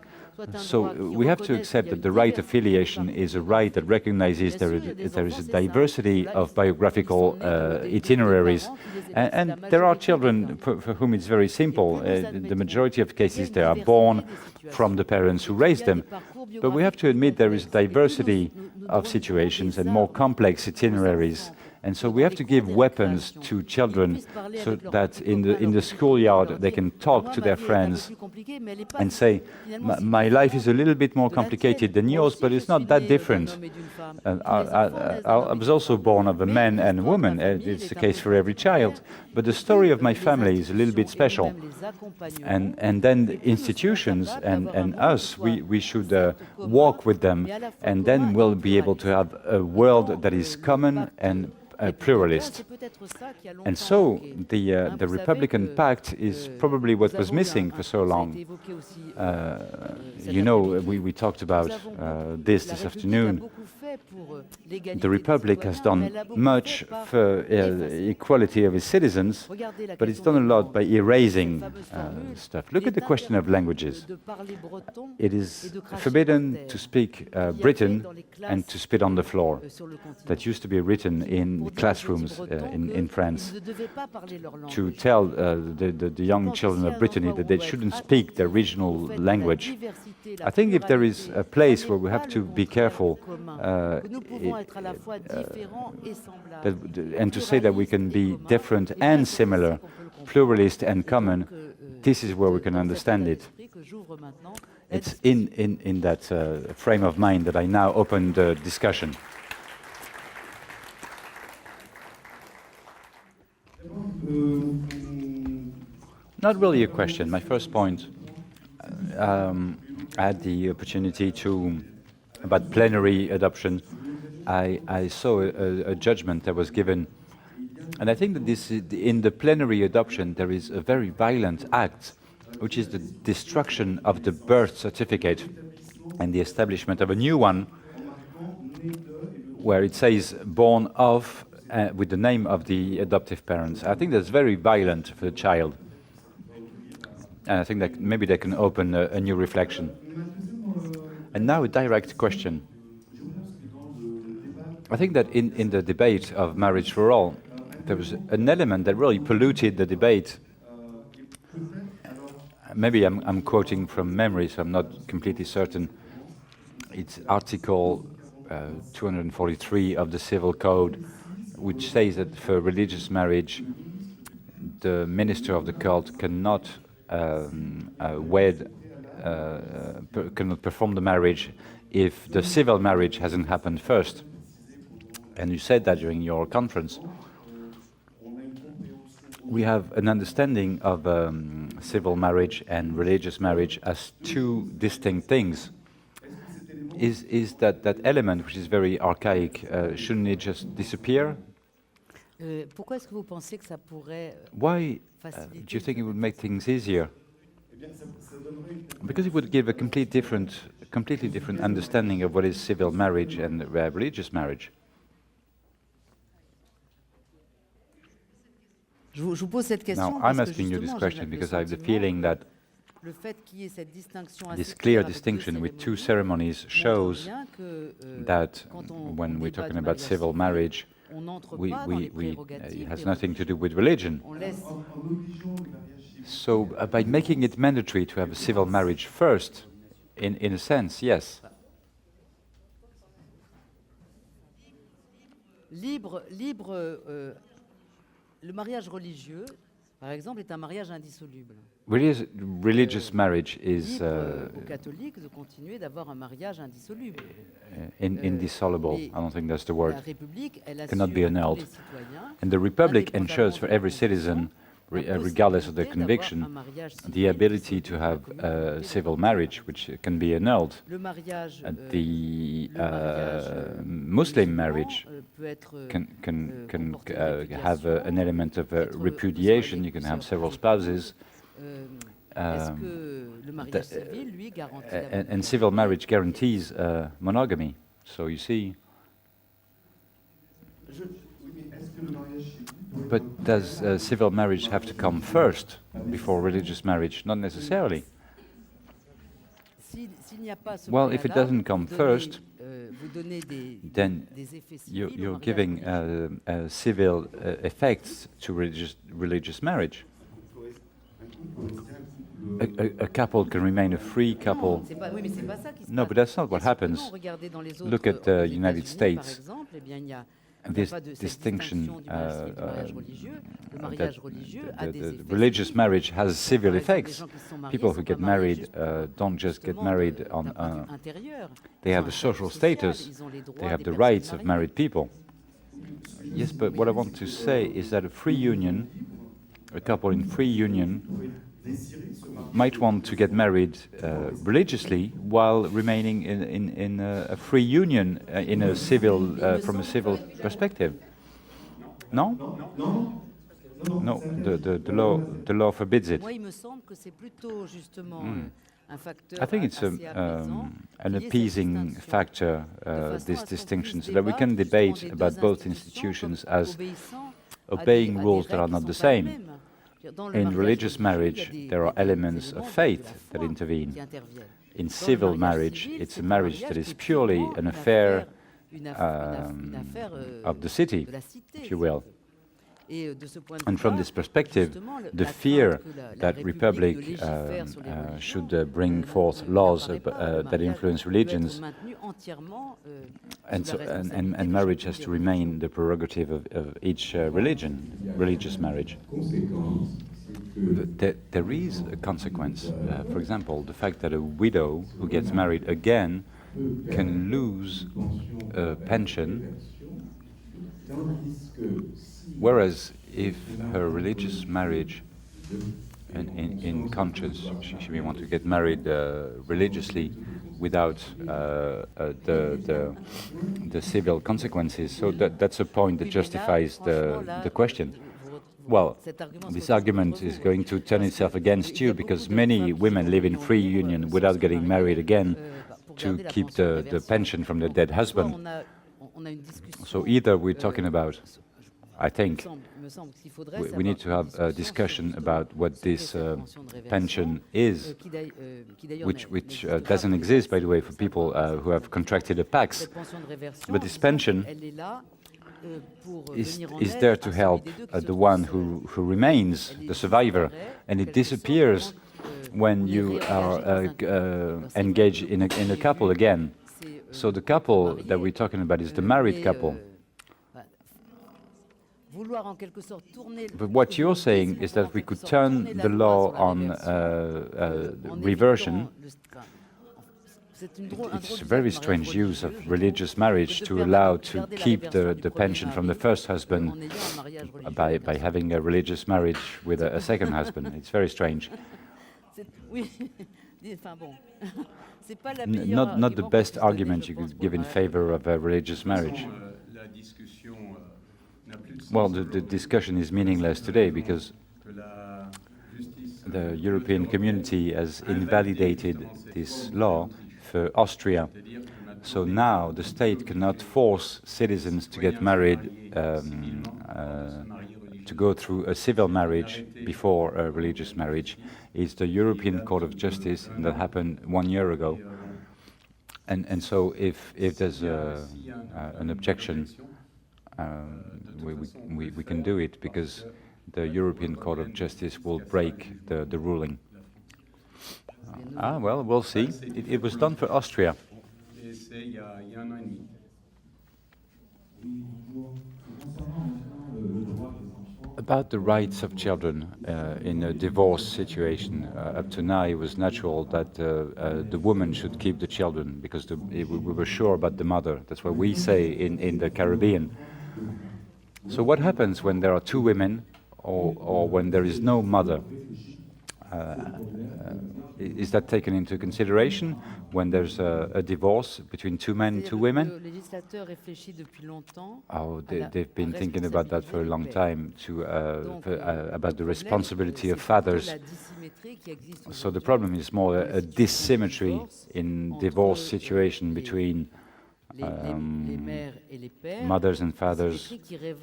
So we have to accept that the right of filiation is a right that recognizes there is a diversity of biographical itineraries. And there are children for whom it's very simple. The majority of cases, they are born from the parents who raised them. But we have to admit there is diversity of situations and more complex itineraries. And so we have to give weapons to children so that in the schoolyard they can talk to their friends and say, my life is a little bit more complicated than yours, but it's not that different. I was also born of a man and a woman. It's the case for every child. But the story of my family is a little bit special. And then the institutions and us, we should walk with them, and then we'll be able to have a world that is common and pluralist. And so the Republican Pact is probably what was missing for so long. You know, we talked about this afternoon. The Republic has done much for equality of its citizens, but it's done a lot by erasing stuff. Look at the question of languages. It is forbidden to speak Breton and to spit on the floor. That used to be written in classrooms in France, to tell the young children of Brittany that they shouldn't speak their regional language. I think if there is a place where we have to be careful and to say that we can be different and similar, pluralist and common, this is where we can understand it. It's in that frame of mind that I now open the discussion. Not really a question. My first point, I had the opportunity about plenary adoption. I saw a judgment that was given, and I think that in the plenary adoption there is a very violent act, which is the destruction of the birth certificate and the establishment of a new one, where it says born of, with the name of the adoptive parents. I think that's very violent for the child. And I think that maybe they can open a new reflection. And now a direct question. I think that in the debate of marriage for all, there was an element that really polluted the debate. Maybe I'm quoting from memory, so I'm not completely certain. It's Article 243 of the Civil Code, which says that for religious marriage, the minister of the cult cannot cannot perform the marriage if the civil marriage hasn't happened first. And you said that during your conference. We have an understanding of civil marriage and religious marriage as two distinct things. Is that element, which is very archaic, shouldn't it just disappear? Why do you think it would make things easier? Because it would give a completely different understanding of what is civil marriage and religious marriage. Now, I'm asking you this question because I have the feeling that this clear distinction with two ceremonies shows that when we're talking about civil marriage, it has nothing to do with religion. So by making it mandatory to have a civil marriage first, in a sense, yes. Le mariage religieux, par exemple, est un mariage indissoluble. Religious marriage is Aux catholiques de continuer d'avoir un mariage indissoluble. indissoluble. I don't think that's the word. La République, elle Cannot be assure à tous annulled. les citoyens, And the Republic indépendamment ensures for de leur every citizen, conviction, regardless of their la possibilité conviction, d'avoir un mariage the civil ability dissolu to dans la have communauté a de civil la marriage, which can be annulled. Le mariage, The le mariage, Muslim musulman, marriage peut être can comporter une have répudiation, an element of être repudiation. You can plusieurs have several épouses. spouses. Est-ce que le mariage civil, lui, garantit la And monogamy? civil marriage guarantees monogamy. So you see. But does civil marriage have to come first before religious marriage? Not necessarily. S'il n'y a pas ce Well, if it préalable, doesn't come vous first, vous donnez then des effets civils au you're mariage giving religieux. civil effects to religious marriage. A couple can remain a free couple. Oui, mais c'est pas ça qui se No, passe. but that's not what Et cependant, happens. regardez dans les Look autres, at the aux United États-Unis, par States. exemple, eh bien, il n'y a This pas de cette distinction, distinction du mariage civil, du mariage religieux. Le mariage religieux a des effets religious civils. marriage has civil Par exemple, les effects. gens qui sont mariés People sont who pas get mariés married juste don't just get justement married on. d'un point de vue intérieur. They Ils ont have un a statut social social, status. ils ont les droits They have des the personnes rights of mariées. married people. Yes, but what I want to say is that a free union, a couple in free union, might want to get married religiously while remaining in a free union in a civil, from a civil perspective. No? No, the law forbids it. Moi, il me semble que c'est plutôt justement un facteur I think it's assez apaisant an qu'il y ait cette appeasing distinction. factor, De façon à this ce qu'on distinction, puisse so that we can débattre debate justement des about deux both institutions institutions comme as obéissant obeying à des rules that are règles not qui the sont pas les same. mêmes. Dans le In mariage religious religieux, marriage, il y a there are des elements éléments of de faith la that foi intervene. qui interviennent. In Dans le civil marriage, civil, it's c'est a un marriage that mariage is qui est purely purement an affair une affaire, of the city, de la cité, if you will. Et de ce point de And from vue-là, this perspective, justement, the la fear crainte que la that République Republic ne légifère sur les religions should bring forth ne- laws n'apparaît pas. Le that mariage influence doit être religions, maintenu entièrement, and, sous la and responsabilité de marriage chacune has des to religions. remain the prerogative of each religion, religious marriage. There is a consequence. For example, the fact that a widow who gets married again can lose a pension, whereas if her religious marriage, and in conscience, she may want to get married religiously without the civil consequences. So that's a point that Oui, mais là, justifies franchement, là, the question. votre- Well, cet argument this se retourne argument contre is vous, going to turn parce itself que against il y a you beaucoup because de many femmes qui women vont live in union free libre union sans without se getting marier, married again pour to garder la keep pension de the réversion. pension from the Donc, dead soit husband. on a une discussion, So either we're talking about, I think, il me semble qu'il faudrait we need to have savoir a une discussion sur about what ce qu'est this cette pension de réversion, pension is, qui d'ailleurs which n'existe pas doesn't pour les exist, by Français, the way, il faut for people savoir. who have contracted a PAX. Cette pension de réversion, But this disons pension qu'elle est là, pour is venir en is aide there à to celui help des deux qui se the trouve one seul. who remains, Elle the survivor, and it disappears when you are engaged in a couple again. So the couple that we're talking about is the married couple. Vouloir en quelque sorte tourner. But what you're saying is that we could turn the law on reversion. It's a very strange use of religious marriage to allow to keep the pension from the first husband by having a religious marriage with a second husband. It's very strange. Not the best argument you could give in favor of a religious marriage. Well, the discussion is meaningless today because the European community has invalidated this law for Austria. So now the state cannot force citizens to get married, to go through a civil marriage before a religious marriage. It's the European Court of Justice, and that happened 1 year ago. And so if there's an objection, we can do it because the European Court of Justice will break the ruling. Well, we'll see. It was done for Austria. Et c'est il y a un an et demi. About the rights of children in a divorce situation, up to now it was natural that the woman should keep the children because we were sure about the mother. That's what we say in the Caribbean. So what happens when there are two women or when there is no mother? Is that taken into consideration when there's a divorce between two men and two women? Oh, they've been thinking about that for a long time, about the responsibility of fathers. So the problem is more a dissymmetry in divorce situation between mothers and fathers,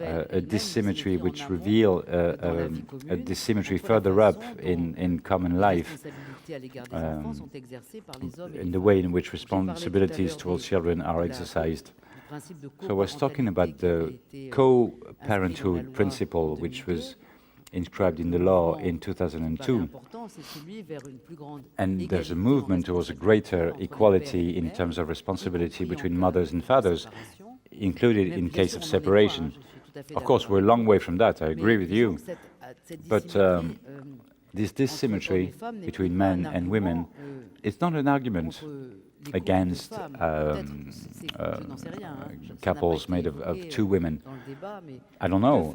a dissymmetry which reveal a dissymmetry further up in common life, in the way in which responsibilities towards children are exercised. So I was talking about the co-parenthood principle, which was inscribed in the law in 2002. And there's a movement towards a greater equality in terms of responsibility between mothers and fathers, included in case of separation. Of course, we're a long way from that, I agree with you. But this dissymmetry between men and women, it's not an argument against couples made of two women. I don't know.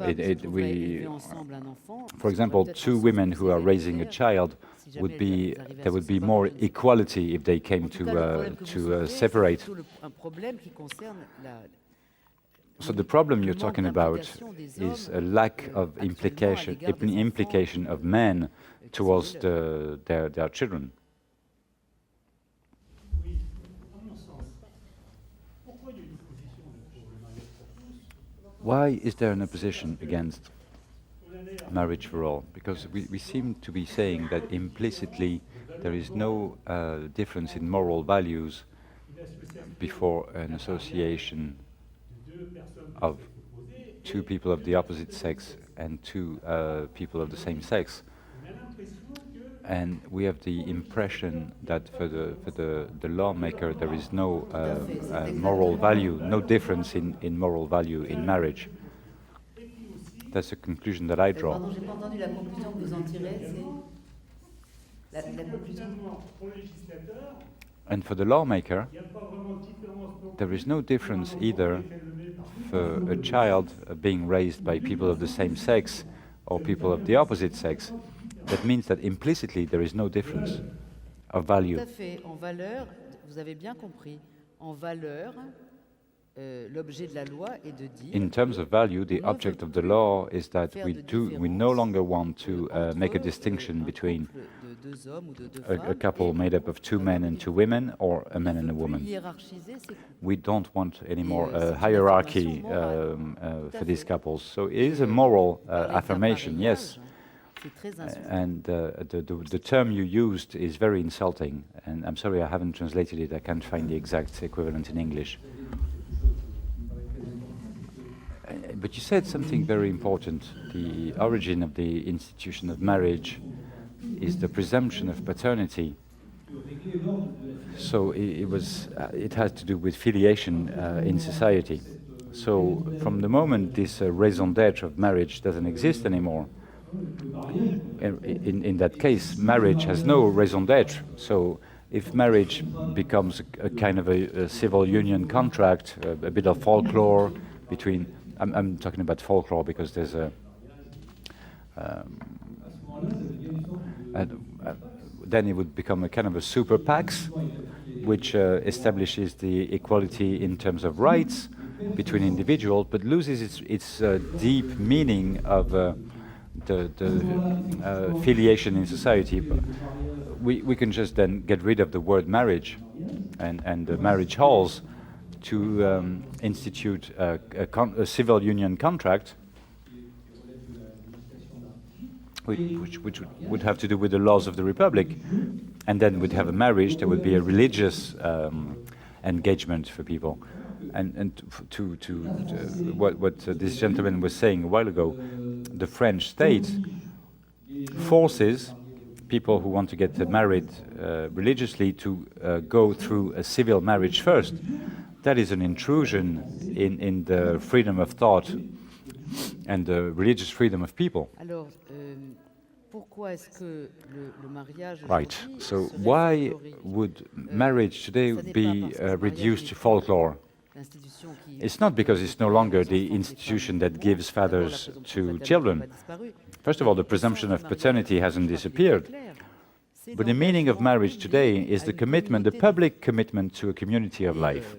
For example, two women who are raising a child there would be more equality if they came to separate. So the problem you're talking about is a lack of implication of men towards their children. Why is there an opposition against marriage for all? Because we seem to be saying that implicitly there is no difference in moral values before an association of two people of the opposite sex and two people of the same sex. And we have the impression that for the lawmaker there is no moral value, no difference in moral value in marriage. That's the conclusion that I draw. And for the lawmaker, there is no difference either for a child being raised by people of the same sex or people of the opposite sex. That means that implicitly there is no difference of value. Tout à fait. En valeur, vous avez bien compris. En valeur, l'objet de la loi est de dire. In terms of value, the object of the law is that we no longer want to make a distinction between a couple made up of two men and two women, or a man and a woman. We don't want any more hierarchy for these couples. So it is a moral affirmation, yes. And the term you used is very insulting, and I'm sorry I haven't translated it. I can't find the exact equivalent in English. But you said something very important. The origin of the institution of marriage is the presumption of paternity. So it has to do with filiation in society. So from the moment this raison d'être of marriage doesn't exist anymore, in that case, marriage has no raison d'être. So if marriage becomes a kind of a civil union contract, a bit of folklore between, I'm talking about folklore because there's then it would become a kind of a super pax, which establishes the equality in terms of rights between individuals, but loses its deep meaning of the filiation in society. We can just then get rid of the word marriage and the marriage halls to institute a civil union contract, which would have to do with the laws of the Republic, and then we'd have a marriage. There would be a religious engagement for people, and to what this gentleman was saying a while ago, the French state forces people who want to get married religiously to go through a civil marriage first. That is an intrusion in the freedom of thought and the religious freedom of people. Alors, pourquoi est-ce que le mariage Right. aujourd'hui So serait why folklorique? would marriage today Ce n'est be pas parce que le mariage reduced n'est to plus folklore? l'institution qui It's not because it's no longer the les enfants, les institution femmes, that les gives hommes. D'abord, la fathers présomption de to paternité children. n'a pas disparu. First of all, the Le sens presumption du of mariage paternity hasn't aujourd'hui est disappeared. très clair. C'est But the meaning of l'engagement marriage today public is à the une commitment, the communauté de public commitment to a community of Et, life.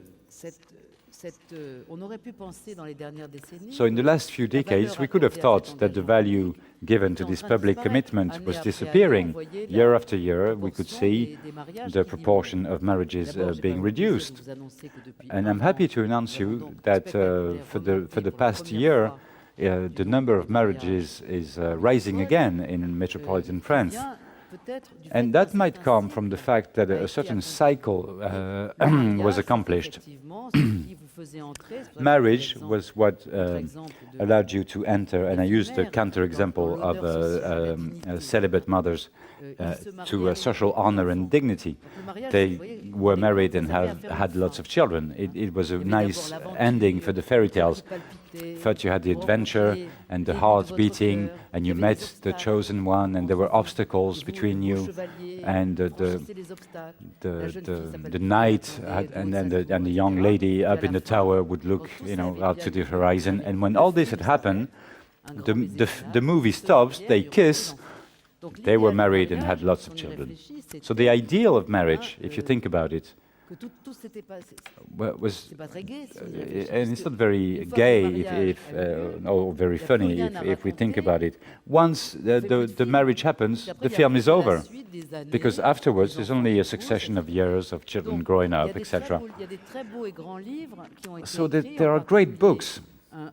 on aurait pu penser dans les dernières décennies So in the last few la valeur decades, we could have accordée à cet thought that the engagement value public given to était en this train de public disparaître. commitment Année was après année, disappearing. on voyait Year la after year, we could proportion see des mariages the qui proportion diminuait. of marriages D'abord, j'ai being pas oublié de reduced. vous annoncer que depuis And un I'm an, happy to announce nous avons you donc that spectaculaire for remonté the pour la past première year, fois the number of marriages is rising again in metropolitan France. vient peut-être du fait And qu'un that might certain come from the cycle fact that a a été certain accompli. cycle Le mariage, was c'est accomplished. effectivement ce qui vous faisait entrer, c'est pour ça que Marriage l'exemple- was what votre exemple de- allowed you to enter, and I used the éphémère counter-example dans of l'honneur social, la dignité. celibate mothers Ils se mariaient to avec social beaucoup honor d'enfants. and dignity. Donc le mariage, They vous voyez, were les married gens, and vous avez affaire à had une lots fin. of children. It was a Il y avait nice d'abord ending for the fairy tales. palpitait, First you had the vous adventure rencontriez and the l'élu de heart votre beating, cœur, and il y you avait met des the obstacles. chosen one, and there were obstacles Et vous, between le beau you, chevalier, and franchissez les obstacles. La jeune fille s'appelle the Irène, knight attendez, and d'autres the s'accrochent, young etc. lady Et up à in la the fin, tower would look, quand tout you ça know, avait out bien to the lieu, horizon. avec And when le all this film had happened, un grand the baiser final, movie ils se stops, marièrent they et eurent des kiss, enfants. Donc they were l'idéal du married and mariage, had lots quand of on y children. réfléchit, So the c'était ideal of marriage, if you think about it, que tout s'était passé. was, C'est pas très gai si on y réfléchit, and parce it's que not very une fois que gay le mariage a eu lieu, or very il y a plus funny rien à if we think raconter. about it. Once fait plus de the film. marriage happens, Puis après, the il y a film plus is que la over. suite des années, Because afterwards, des there's enfants only qui a poussent, succession of etc. years of children Donc, growing il y a up, des très etc. beaux- il y a des très beaux et grands livres qui ont été So écrits, there en are great particulier books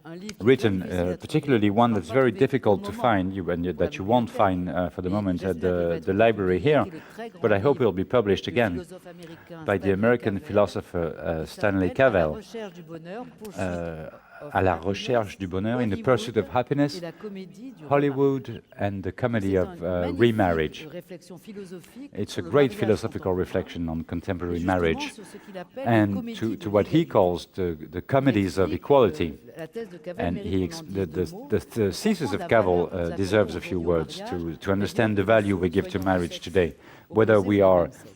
un livre qui est written, très difficile à trouver, particularly qu'on one va that's pas very trouver difficult pour to le moment find, pour la that you won't bibliothèque. find for the Mais moment at j'espère qu'il va être the library publié, here, qui est le très grand but I hope livre it'll be published du again philosophe américain by the Stanley American Cavell, philosopher qui Stanley s'appelle À la Cavell, recherche du bonheur, Pursuit of À la Happiness, recherche du bonheur, in the pursuit of Hollywood happiness, et la comédie du Hollywood and the comedy C'est of une magnifique remarriage. réflexion philosophique It's a sur le great mariage philosophical contemporain, reflection on et contemporary justement marriage sur ce qu'il appelle les and comédies to de what he l'égalité. calls the comedies of equality. La thèse de Cavell And mérite qu'on en dise deux mots. the Pour thesis comprendre of la Cavell valeur que nous deserves a accordons few aujourd'hui au words mariage, to understand the bien que value nous we give to soyons marriage sexe today, whether opposés we ou are même sexe.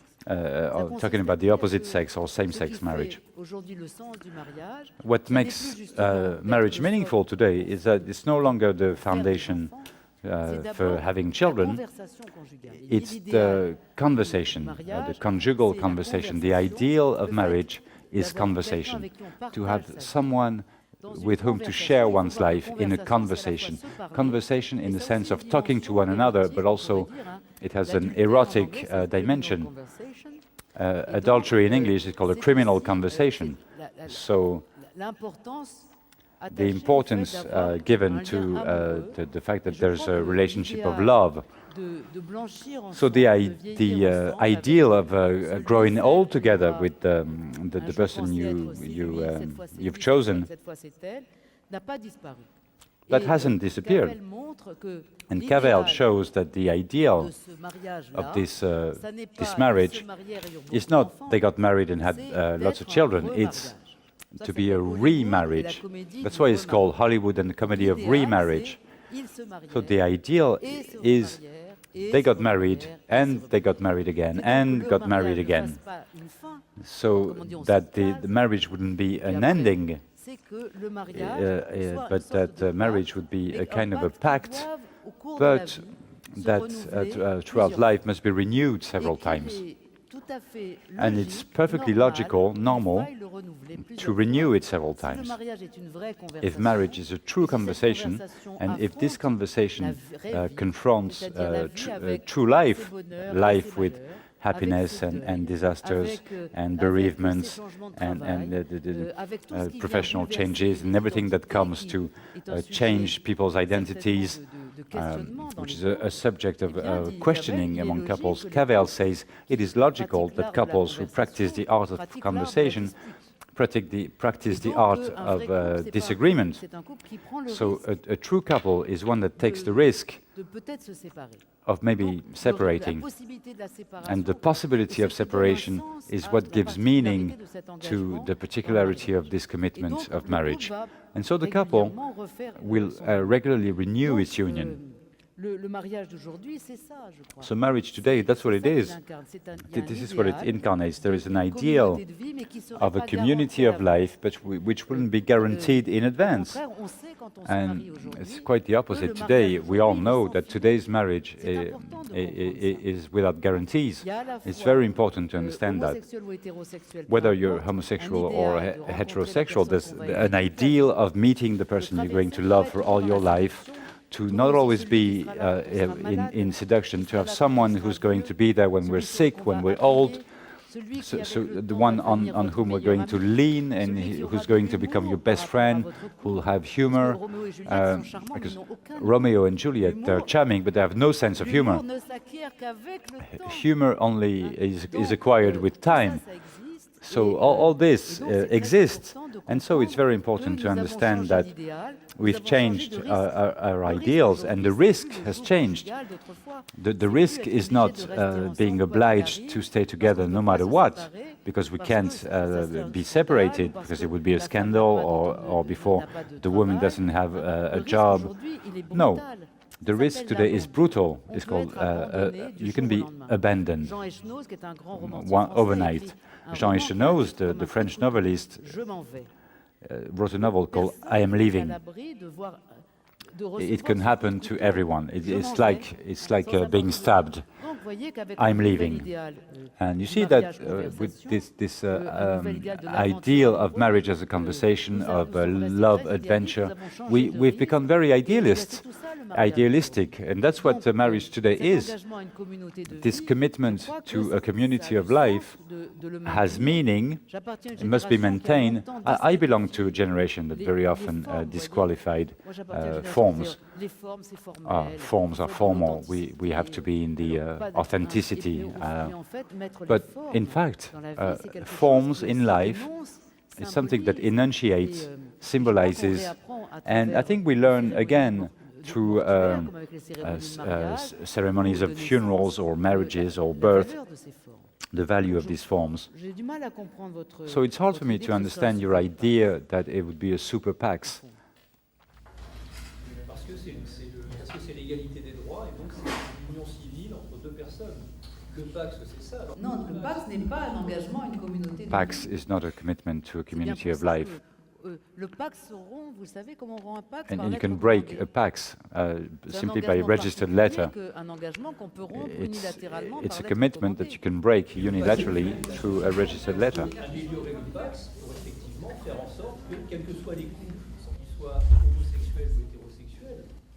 talking about the opposite sex or Ce same-sex qui marriage. fait aujourd'hui le sens du mariage, What ce n'est makes plus justement d'être marriage le meaningful socle today is that it's no longer the pour faire des foundation enfants, c'est for d'abord having la children. conversation conjugale. It's L'idéal the conversation, du mariage, the conjugal c'est la conversation. The conversation, ideal le of fait marriage is d'avoir quelqu'un conversation, avec qui on to partage have sa vie. someone Dans une with whom to conversation, share il faut one's voir que life in a conversation, conversation. c'est à la fois se parler, Conversation in mais the ça a aussi sense une of talking to dimension one another, érotique, but on also pourrait dire, hein. it has an L'adultère, en erotic anglais, c'est criminal dimension. conversation. Et Adultery in donc, English is called a c'est criminal aussi, conversation. l'importance The attachée au importance fait d'avoir given un to lien amoureux. the fact Et that je there's crois a que relationship of l'idéal love. de blanchir So ensemble, de vieillir ensemble ideal avec of celui growing celle old qu'on together va with the un jour person penser être you aussi lui, cette fois c'est you've lui, chosen, cette fois c'est elle, n'a pas disparu. that Et, hasn't disappeared. Cavell montre que And Cavell l'idéal shows that the ideal de ce mariage-là, of this ça n'est pas this ils marriage se marièrent et eurent is beaucoup not d'enfants, they got married and had c'est lots of d'être un children. It's remariage. Ça to be s'appelle a Hollywood et la remarriage. comédie That's du why it's called remariage. Hollywood and the comedy of L'idéal, remarriage. c'est ils se marièrent So the ideal et se is remarièrent et they se got married remarièrent et se and they got remarièrent. married again C'est donc and que le got married mariage ne again. fasse pas une fin, So comme on dit, on that se the case, marriage wouldn't be et an après, ending, c'est que le mariage soit une but sorte that de marriage pacte, would be mais a kind of a pacte qui pact, doive, au cours de la but vie, se that renouveler throughout plusieurs life must be renewed fois. several Et qu'il times. est tout à fait And logique, it's perfectly normal, logical, qu'il normal, faille le renouveler to plusieurs renew fois. it several Si le times. mariage est une vraie If conversation, marriage is a true si cette conversation, conversation and if this affronte conversation la vraie vie, confronts c'est-à-dire la vie avec true ses life, bonheurs et life ses with malheurs, happiness avec ses and deuils, disasters avec, and avec bereavements ses changements de and travail, the avec tout ce qui vient professional bouleverser changes and everything that l'identité comes qui to est un sujet change people's certainement identities, de questionnement dans which les is couples. a subject of Eh bien, dit questioning Cavell, il est among logique couples. que les Cavell couples says it is logical pratiquent that l'art de la couples who practice the art of pratiquent l'art de la conversation dispute. practice the art of disagreement. So a true couple is one that takes the risk of maybe separating. And the possibility of separation is what gives meaning to the particularity of this commitment of marriage. And so the couple will regularly renew its union. So marriage today, that's what it is. This is what it incarnates. There is an ideal of a community of life, but which wouldn't be guaranteed in advance. And it's quite the opposite today. We all know that today's marriage is without guarantees. It's very important to understand that. Whether you're homosexual or heterosexual, there's an ideal of meeting the person you're going to love for all your life, to not always be in seduction, to have someone who's going to be there when we're sick, when we're old, so the one on whom we're going to lean and who's going to become your best friend, who'll have humor. Because Romeo and Juliet, they're charming, but they have no sense of humor. Humor only is acquired with time. So all this exists, and so it's very important to understand that we've changed our ideals, and the risk has changed. The risk is not being obliged to stay together no matter what, because we can't be separated, because it would be a scandal, or before the woman doesn't have a job. No. The risk today is brutal. It's called, you can be abandoned overnight. Jean Echenoz, the French novelist, wrote a novel called I Am Leaving. It can happen to everyone. It's like being stabbed. I'm leaving. And you see that with this ideal of marriage as a conversation, of love, adventure, we've become very idealistic, and that's what marriage today is. This commitment to a community of life has meaning, it must be maintained. I belong to a generation that very often disqualified forms. Forms are formal. We have to be in the authenticity. But in fact, forms in life is something that enunciates, symbolizes, and I think we learn again through ceremonies of funerals or marriages or birth, the value of these forms. So it's hard for me to understand your idea that it would be a super pax. Pax is not a commitment to a community of life. And you can break a pax simply by a registered letter. It's a commitment that you can break unilaterally through a registered letter.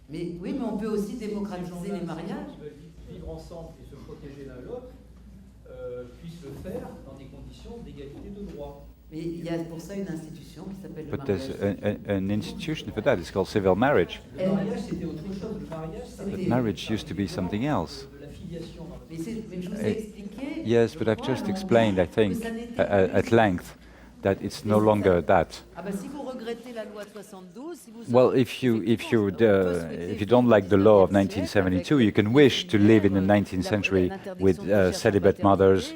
Oui, mais on peut aussi démocratiser les mariages. Vivre ensemble et se protéger l'un l'autre puissent le faire dans des conditions d'égalité de droit. Mais il y a pour ça une institution qui s'appelle le mariage. But there's an institution for that. It's called civil marriage. Le mariage, c'était autre chose. Le mariage, but marriage used to be something else. Mais je vous ai expliqué. Yes, but I've just explained, I think, at length, that it's no longer that. Well, if you don't like the law of 1972, you can wish to live in the 19th century with celibate mothers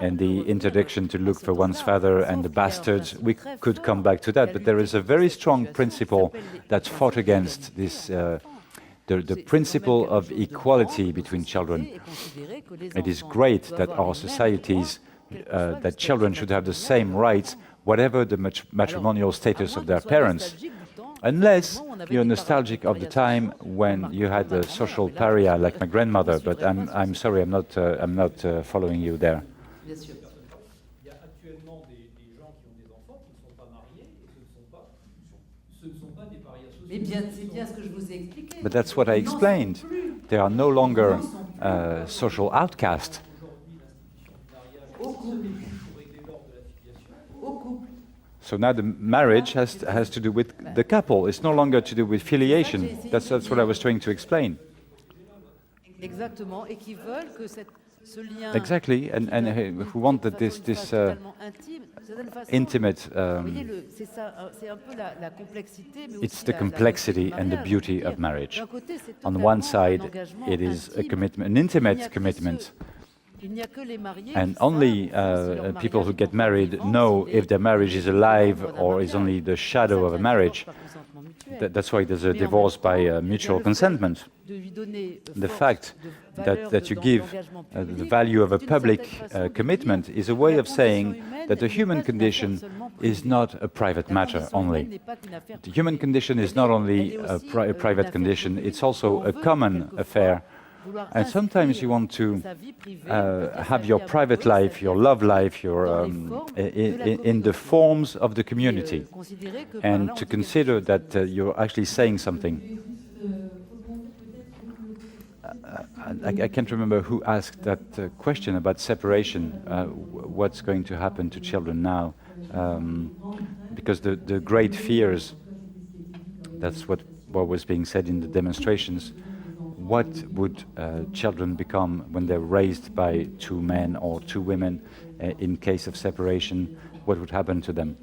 and the interdiction to look for one's father and the bastards. We could come back to that, but there is a very strong principle that's fought against this. The principle of equality between children. It is great that our societies, that children should have the same rights, whatever the matrimonial status of their parents, unless you're nostalgic of the time when you had a social pariah like my grandmother. But I'm sorry, I'm not following you there. But that's what I explained. They are no longer social outcasts. So now the marriage has to do with the couple. It's no longer to do with filiation. That's what I was trying to explain. Exactly, and who want that this intimate. It's the complexity and the beauty of marriage. On one side, it is a commitment, an intimate commitment, and only people who get married know if their marriage is alive or is only the shadow of a marriage. That's why there's a divorce by mutual consentment. The fact that you give the value of a public commitment is a way of saying that the human condition is not a private matter only. The human condition is not only a private condition, it's also a common affair. And sometimes you want to have your private life, your love life, your in the forms of the community, and to consider that you're actually saying something. I can't remember who asked that question about separation. What's going to happen to children now? Because the great fears, that's what was being said in the demonstrations. What would children become when they're raised by two men or two women in case of separation? What would happen to them?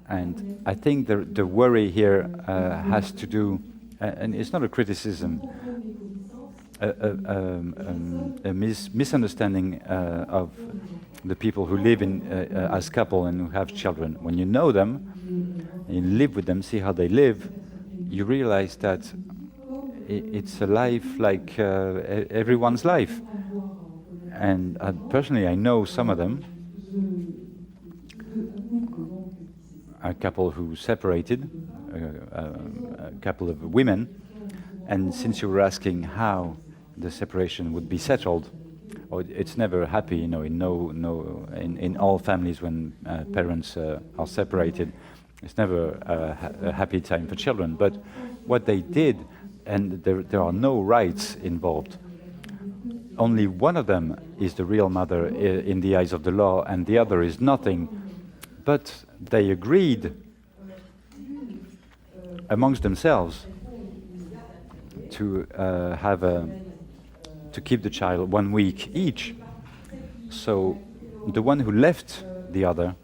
And I think the worry here has to do, and it's not a criticism, a misunderstanding of the people who live in as couple and who have children. When you know them, you live with them, see how they live, you realize that it's a life like everyone's life. And personally, I know some of them, a couple who separated, a couple of women, and since you were asking how the separation would be settled, it's never happy, you know, in all families when parents are separated, it's never a happy time for children. But what they did, and there are no rights involved. Only one of them is the real mother in the eyes of the law, and the other is nothing. But they agreed amongst themselves to to keep the child 1 week each. So the one who left the other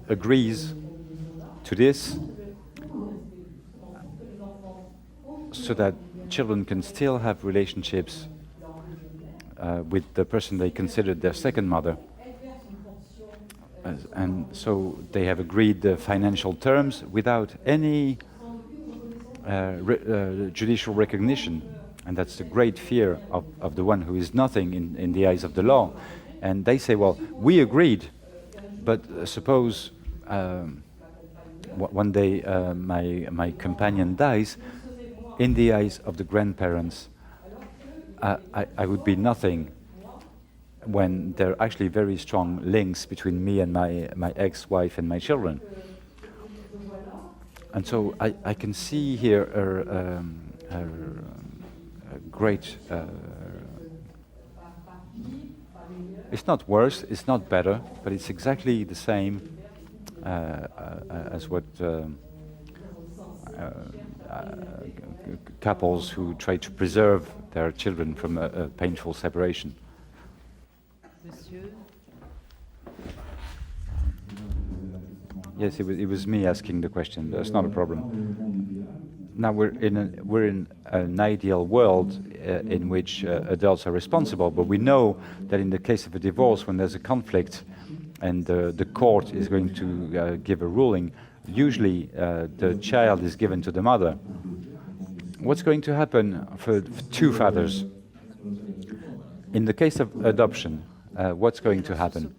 agrees to this, so that children can still have relationships with the person they considered their second mother. And so they have agreed the financial terms without any judicial recognition. And that's the great fear of the one who is nothing in the eyes of the law. And they say, well, we agreed, but suppose one day my companion dies, in the eyes of the grandparents, I would be nothing, when there are actually very strong links between me and my ex-wife and my children. And so I can see here a great... it's not worse, it's not better, but it's exactly the same as what couples who try to preserve their children from a painful separation. Monsieur? Yes, it was me asking the question. That's not a problem. Now we're in an ideal world in which adults are responsible, but we know that in the case of a divorce, when there's a conflict and the court is going to give a ruling, usually the child is given to the mother. What's going to happen for two fathers? In the case of adoption, what's going to happen?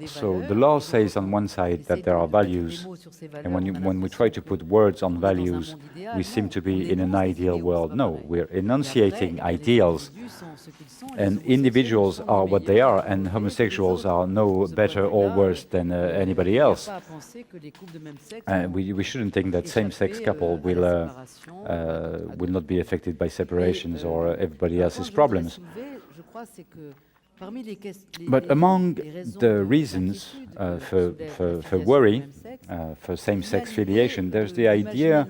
So the law says on one side that there are values, and when we try to put words on values, we seem to be in an ideal world. No, we're enunciating ideals, and individuals are what they are, and homosexuals are no better or worse than anybody else. We shouldn't think that same-sex couple will not be affected by separations or everybody else's problems. But among the reasons for worry, for same-sex filiation, there's the idea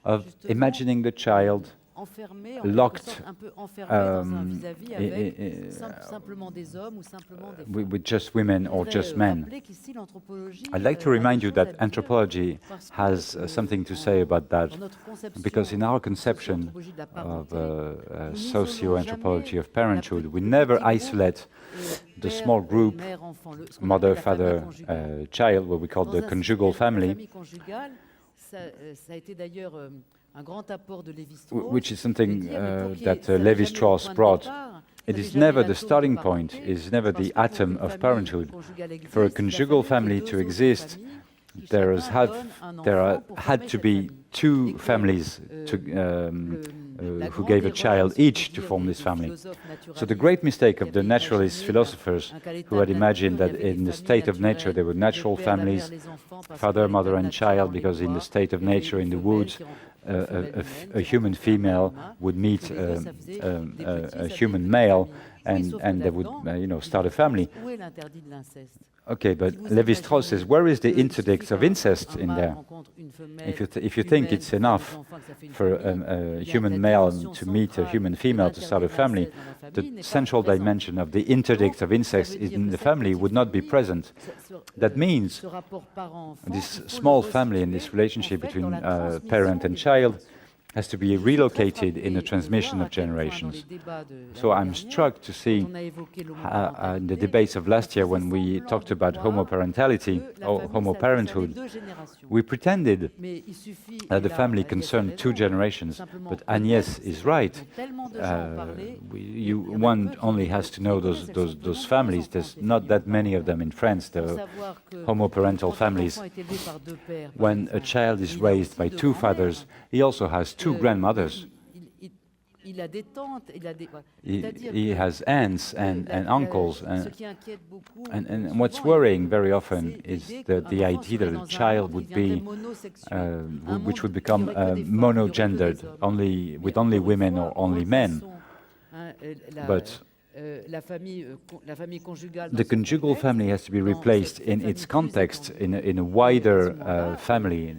of imagining the child enfermé, locked un peu enfermé dans un vis-à-vis avec simplement des hommes ou simplement des femmes. with just women or just men. I'd like to remind you that anthropology has something to say about that, because in our conception of socio-anthropology of parenthood, we never isolate the small group, mother, father, child, what we call the conjugal family, which is something that Lévi-Strauss brought. It is never the starting point, it is never the atom of parenthood. For a conjugal family to exist, there had to be two families who gave a child each to form this family. So the great mistake of the naturalist philosophers who had imagined that in the state of nature there were natural families, father, mother and child, because in the state of nature in the woods a human female would meet a human male and they would start a family. Okay, but Lévi-Strauss says, where is the interdict of incest in there? If you think it's enough for a human male to meet a human female to start a family, the central dimension of the interdict of incest in the family would not be present. That means this small family and this relationship between parent and child has to be relocated in the transmission of generations. So I'm struck to see in the debates of last year when we talked about homoparentality or homoparenthood, we pretended that the family concerned two generations, but Agnès is right. One only has to know those families. There's not that many of them in France, the homoparental families. When a child is raised by two fathers, he also has two grandmothers. He has aunts and uncles. And what's worrying very often is the idea that a child would be, which would become monogendered, with only women or only men. But the conjugal family has to be replaced in its context, in a wider family,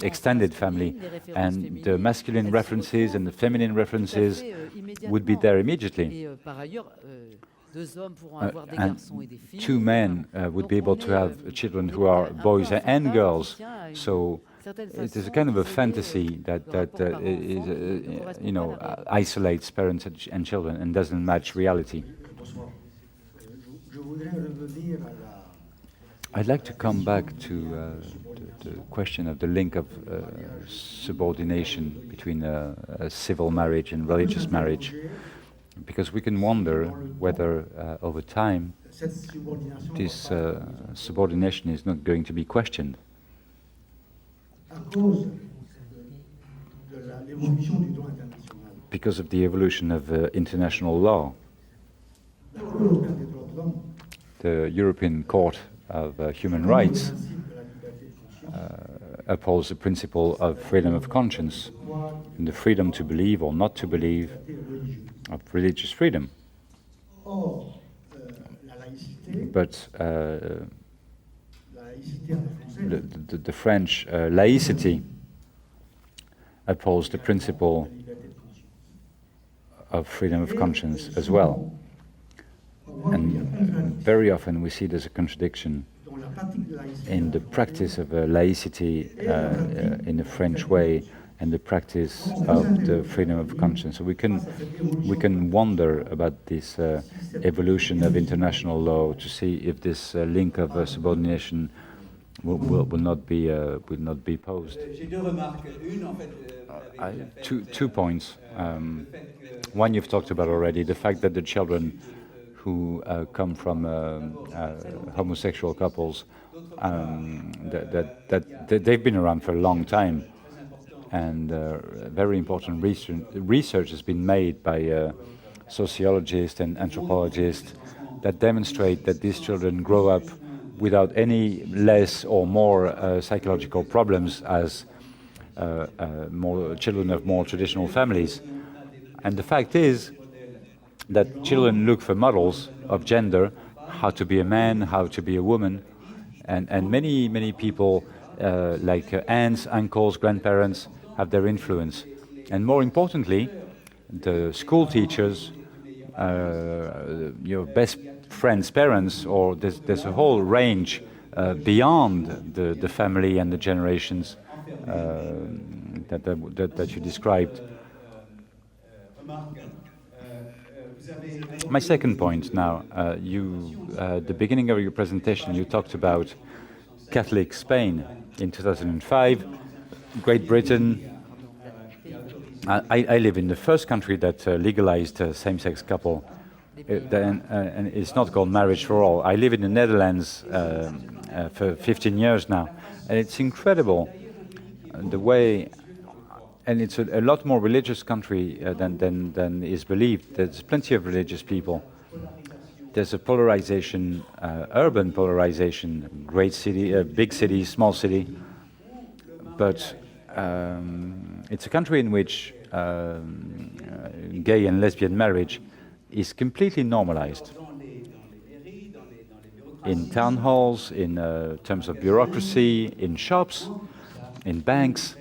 extended family, and the masculine references and the feminine references would be there immediately. And two men would be able to have children who are boys and girls. So it is a kind of a fantasy that isolates parents and children and doesn't match reality. I'd like to come back to the question of the link of subordination between a civil marriage and religious marriage, because we can wonder whether over time this subordination is not going to be questioned. Because of the evolution of international law. The European Court of Human Rights upholds the principle of freedom of conscience and the freedom to believe or not to believe, of religious freedom. But the French laicity upholds the principle of freedom of conscience as well. And very often we see there's a contradiction in the practice of laicity in the French way and the practice of the freedom of conscience. So we can wonder about this evolution of international law to see if this link of subordination will not be posed. Two points. One you've talked about already, the fact that the children who come from homosexual couples, that they've been around for a long time, and very important research has been made by sociologists and anthropologists that demonstrate that these children grow up without any less or more psychological problems as more children of more traditional families. And the fact is that children look for models of gender, how to be a man, how to be a woman, and many people like aunts, uncles, grandparents have their influence. And more importantly, the school teachers, your best friends' parents, or there's a whole range beyond the family and the generations that you described. My second point now, at the beginning of your presentation, you talked about Catholic Spain in 2005, Great Britain. I live in the first country that legalized same-sex couple, and it's not called marriage for all. I live in the Netherlands for 15 years now, and it's incredible the way, and it's a lot more religious country than is believed. There's plenty of religious people. There's a polarization, urban polarization, great city, big city, small city, but it's a country in which gay and lesbian marriage is completely normalized. In town halls, in terms of bureaucracy, in shops, in banks.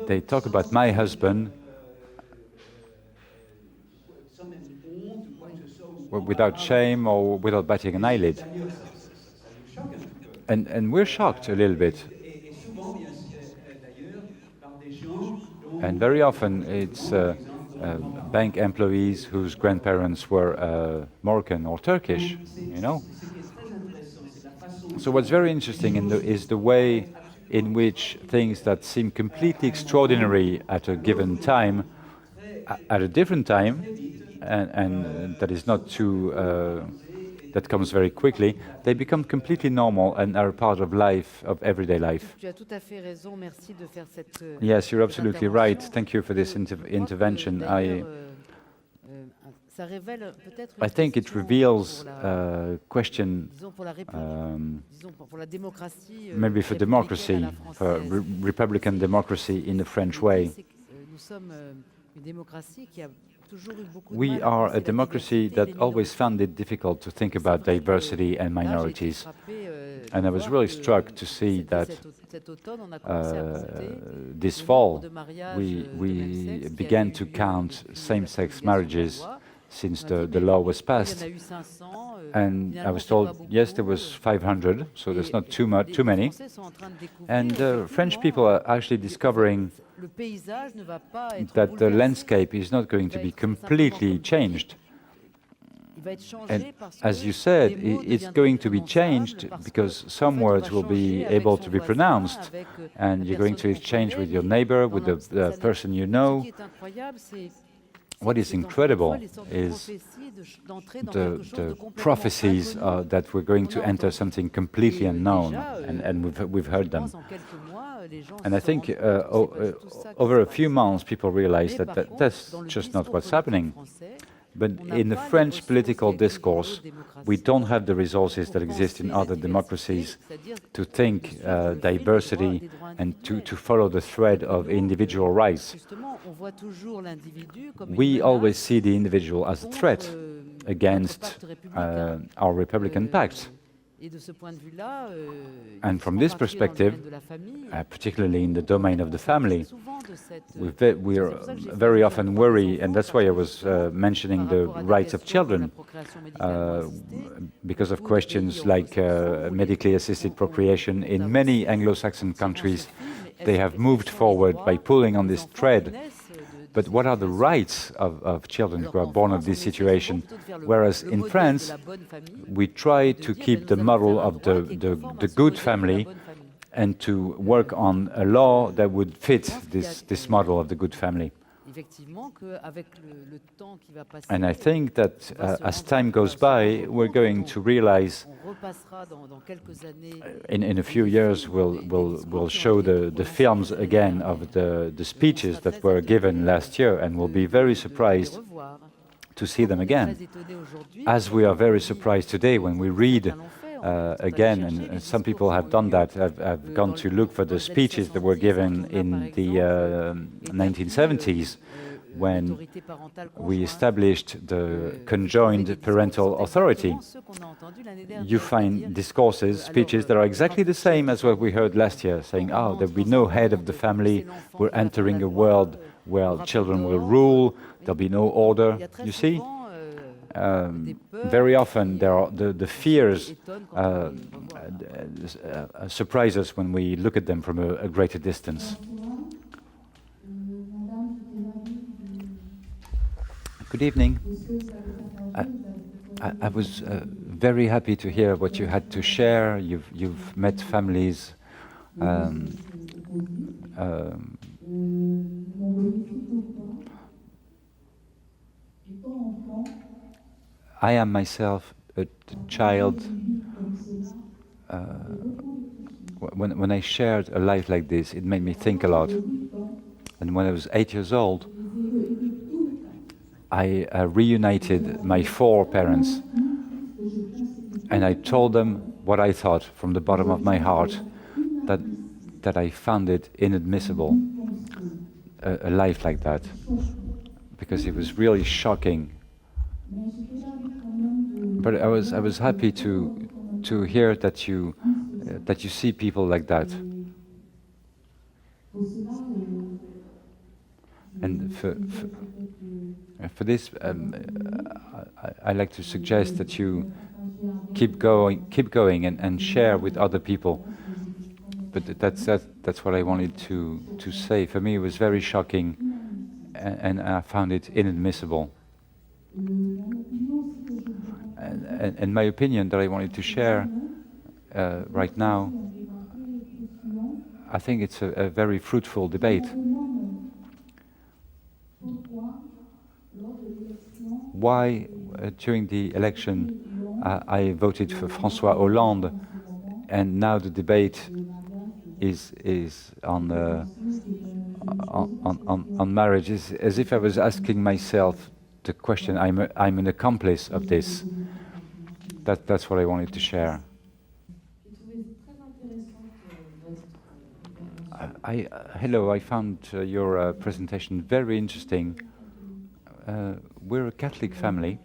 They talk about my husband without shame or without batting an eyelid. And we're shocked a little bit. And very often it's bank employees whose grandparents were Moroccan or Turkish, you know. So what's very interesting is the way in which things that seem completely extraordinary at a given time, at a different time, and that is not too, that comes very quickly, they become completely normal and are part of life, of everyday life. Yes, you're absolutely right. Thank you for this intervention. I think it reveals a question maybe for democracy, for republican democracy in the French way. We are a democracy that always found it difficult to think about diversity and minorities. And I was really struck to see that this fall we began to count same-sex marriages since the law was passed. And I was told, yes, there was 500, so there's not too many. And French people are actually discovering that the landscape is not going to be completely changed. And as you said, it's going to be changed because some words will be able to be pronounced, and you're going to exchange with your neighbor, with the person you know. What is incredible is the prophecies that we're going to enter something completely unknown, and we've heard them. And I think over a few months people realized that that's just not what's happening. But in the French political discourse, we don't have the resources that exist in other democracies to think diversity and to follow the thread of individual rights. We always see the individual as a threat against our Republican Pact. And from this perspective, particularly in the domain of the family, we are very often worried, and that's why I was mentioning the rights of children, because of questions like medically assisted procreation. In many Anglo-Saxon countries, they have moved forward by pulling on this thread. But what are the rights of children who are born of this situation? Whereas in France, we try to keep the model of the good family and to work on a law that would fit this model of the good family. And I think that as time goes by, we're going to realize in a few years we'll show the films again of the speeches that were given last year, and we'll be very surprised to see them again. As we are very surprised today when we read again, and some people have done that, have gone to look for the speeches that were given in the 1970s, when we established the conjoined parental authority. You find discourses, speeches that are exactly the same as what we heard last year, saying, oh, there'll be no head of the family, we're entering a world where children will rule, there'll be no order. You see? Very often there are the fears surprise us when we look at them from a greater distance. Good evening. I was very happy to hear what you had to share. You've met families. I am myself a child. When I shared a life like this, it made me think a lot. And when I was 8 years old, I reunited my 4 parents. And I told them what I thought from the bottom of my heart, that I found it inadmissible, a life like that, because it was really shocking. But I was happy to hear that you see people like that. And for this, I like to suggest that you keep going and share with other people. But that's what I wanted to say. For me, it was very shocking, and I found it inadmissible. And my opinion that I wanted to share right now, I think it's a very fruitful debate. Why, during the election, I voted for François Hollande, and now the debate is on marriage, is as if I was asking myself the question, I'm an accomplice of this. That's what I wanted to share. Hello, I found your presentation very interesting. We're a Catholic family.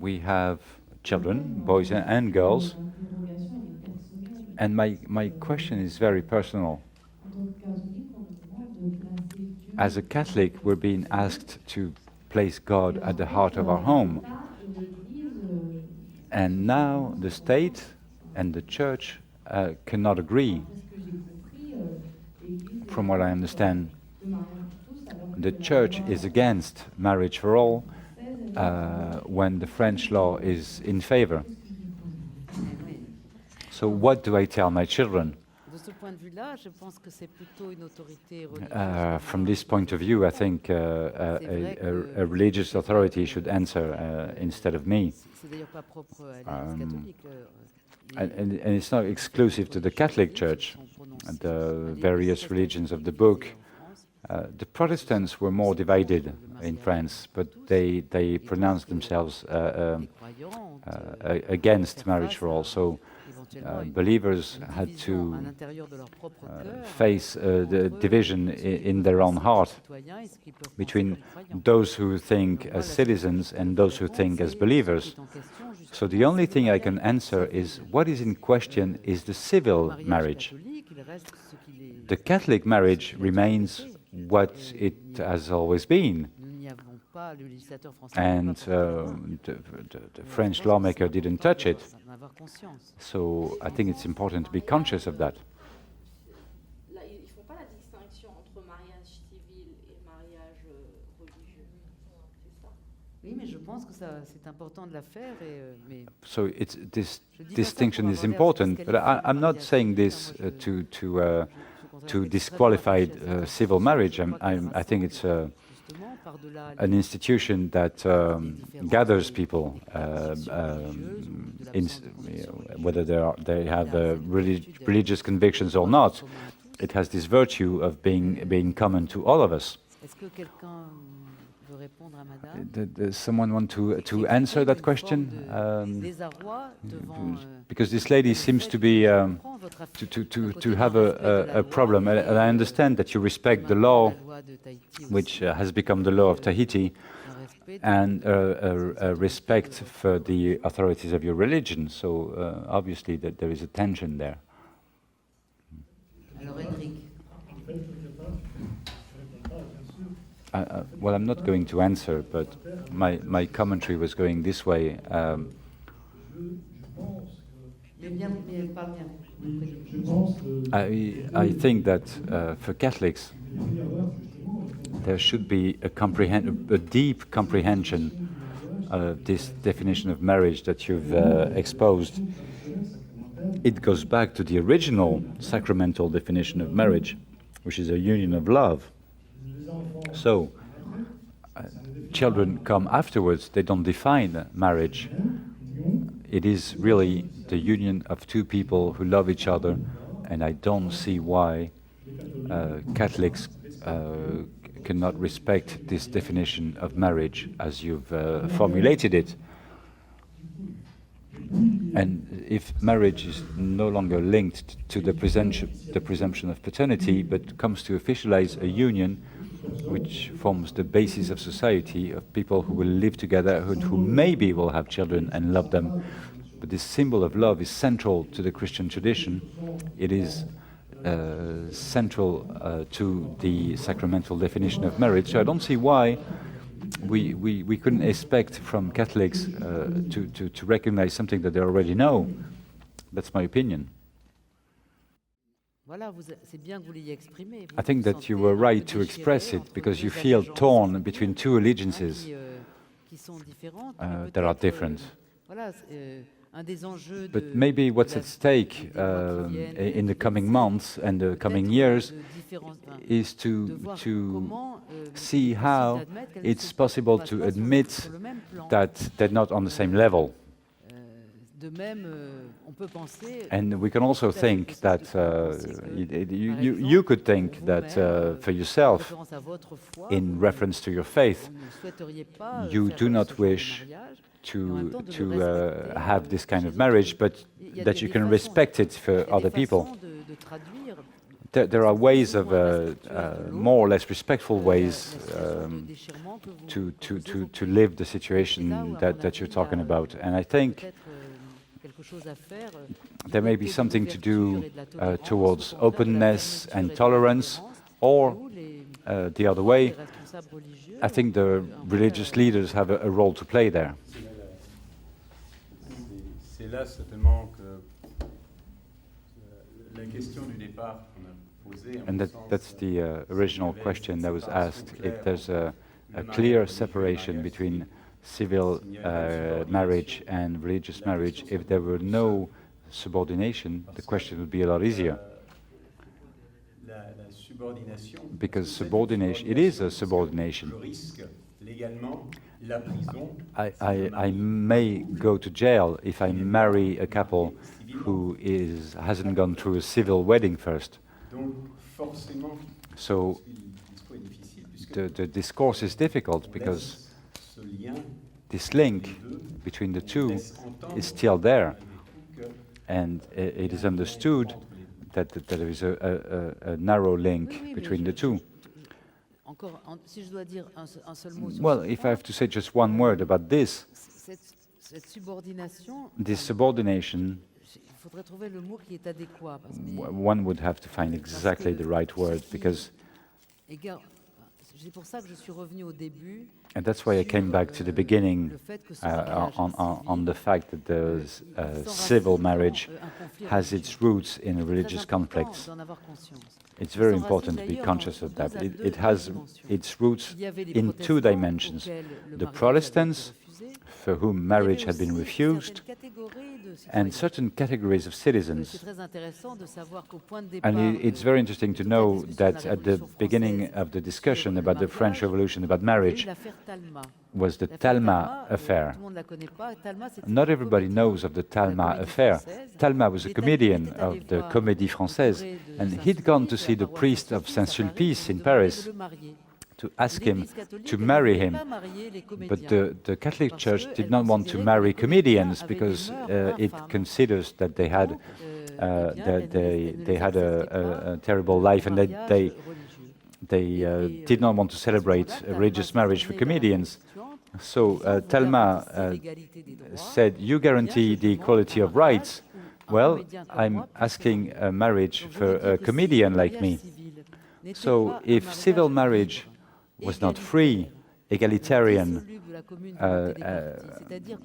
We have children, boys and girls. And my question is very personal. As a Catholic, we're being asked to place God at the heart of our home. And now the state and the church cannot agree. From what I understand, the church is against marriage for all when the French law is in favor. So what do I tell my children? From this point of view, I think a religious authority should answer instead of me. And it's not exclusive to the Catholic Church. The various religions of the book. The Protestants were more divided in France, but they pronounced themselves against marriage for all. So believers had to face the division in their own heart between those who think as citizens and those who think as believers. So the only thing I can answer is what is in question is the civil marriage. The Catholic marriage remains what it has always been. And the French lawmaker didn't touch it. So I think it's important to be conscious of that. So this distinction is important, but I'm not saying this to disqualify civil marriage. I think it's an institution that gathers people, whether they have religious convictions or not. It has this virtue of being common to all of us. Does someone want to answer that question? Because this lady seems to be to have a problem. And I understand that you respect the law, which has become the law of Tahiti, and a respect for the authorities of your religion. So obviously that there is a tension there. Well, I'm not going to answer, but my commentary was going this way. I think that for Catholics, there should be a deep comprehension of this definition of marriage that you've exposed. It goes back to the original sacramental definition of marriage, which is a union of love. So, children come afterwards, they don't define marriage. It is really the union of two people who love each other, and I don't see why Catholics cannot respect this definition of marriage as you've formulated it. And if marriage is no longer linked to the presumption of paternity, but comes to officialize a union which forms the basis of society, of people who will live together, who maybe will have children and love them, but this symbol of love is central to the Christian tradition. It is central to the sacramental definition of marriage. So I don't see why we couldn't expect from Catholics to recognize something that they already know. That's my opinion. I think that you were right to express it, because you feel torn between two allegiances that are different. But maybe what's at stake in the coming months and the coming years is to see how it's possible to admit that they're not on the same level. And we can also think that you could think that for yourself, in reference to your faith, you do not wish to have this kind of marriage, but that you can respect it for other people. There are ways of more or less respectful ways to live the situation that you're talking about, and I think there may be something to do towards openness and tolerance, or the other way. I think the religious leaders have a role to play there. C'est là certainement que la question du départ qu'on a posée. And that's the original question that was asked. If there's a clear separation between civil marriage and religious marriage, if there were no subordination, the question would be a lot easier. Because subordination, it is a subordination. I may go to jail if I marry a couple who hasn't gone through a civil wedding first. So the discourse is difficult, because this link between the two is still there, and it is understood that there is a narrow link between the two. Well, if I have to say just one word about this subordination, one would have to find exactly the right word, because and that's why I came back to the beginning on the fact that the civil marriage has its roots in a religious conflict. It's very important to be conscious of that. It has its roots in two dimensions. The Protestants, for whom marriage had been refused, and certain categories of citizens. And it's very interesting to know that at the beginning of the discussion about the French Revolution, about marriage, was the Talma affair. Not everybody knows of the Talma affair. Talma was a comedian of the Comédie Française, and he'd gone to see the priest of Saint-Sulpice in Paris to ask him to marry him. But the Catholic Church did not want to marry comedians because it considers that they had a terrible life, and they did not want to celebrate religious marriage for comedians. So Talma said, "You guarantee the equality of rights. Well, I'm asking a marriage for a comedian like me." So if civil marriage was not free, egalitarian,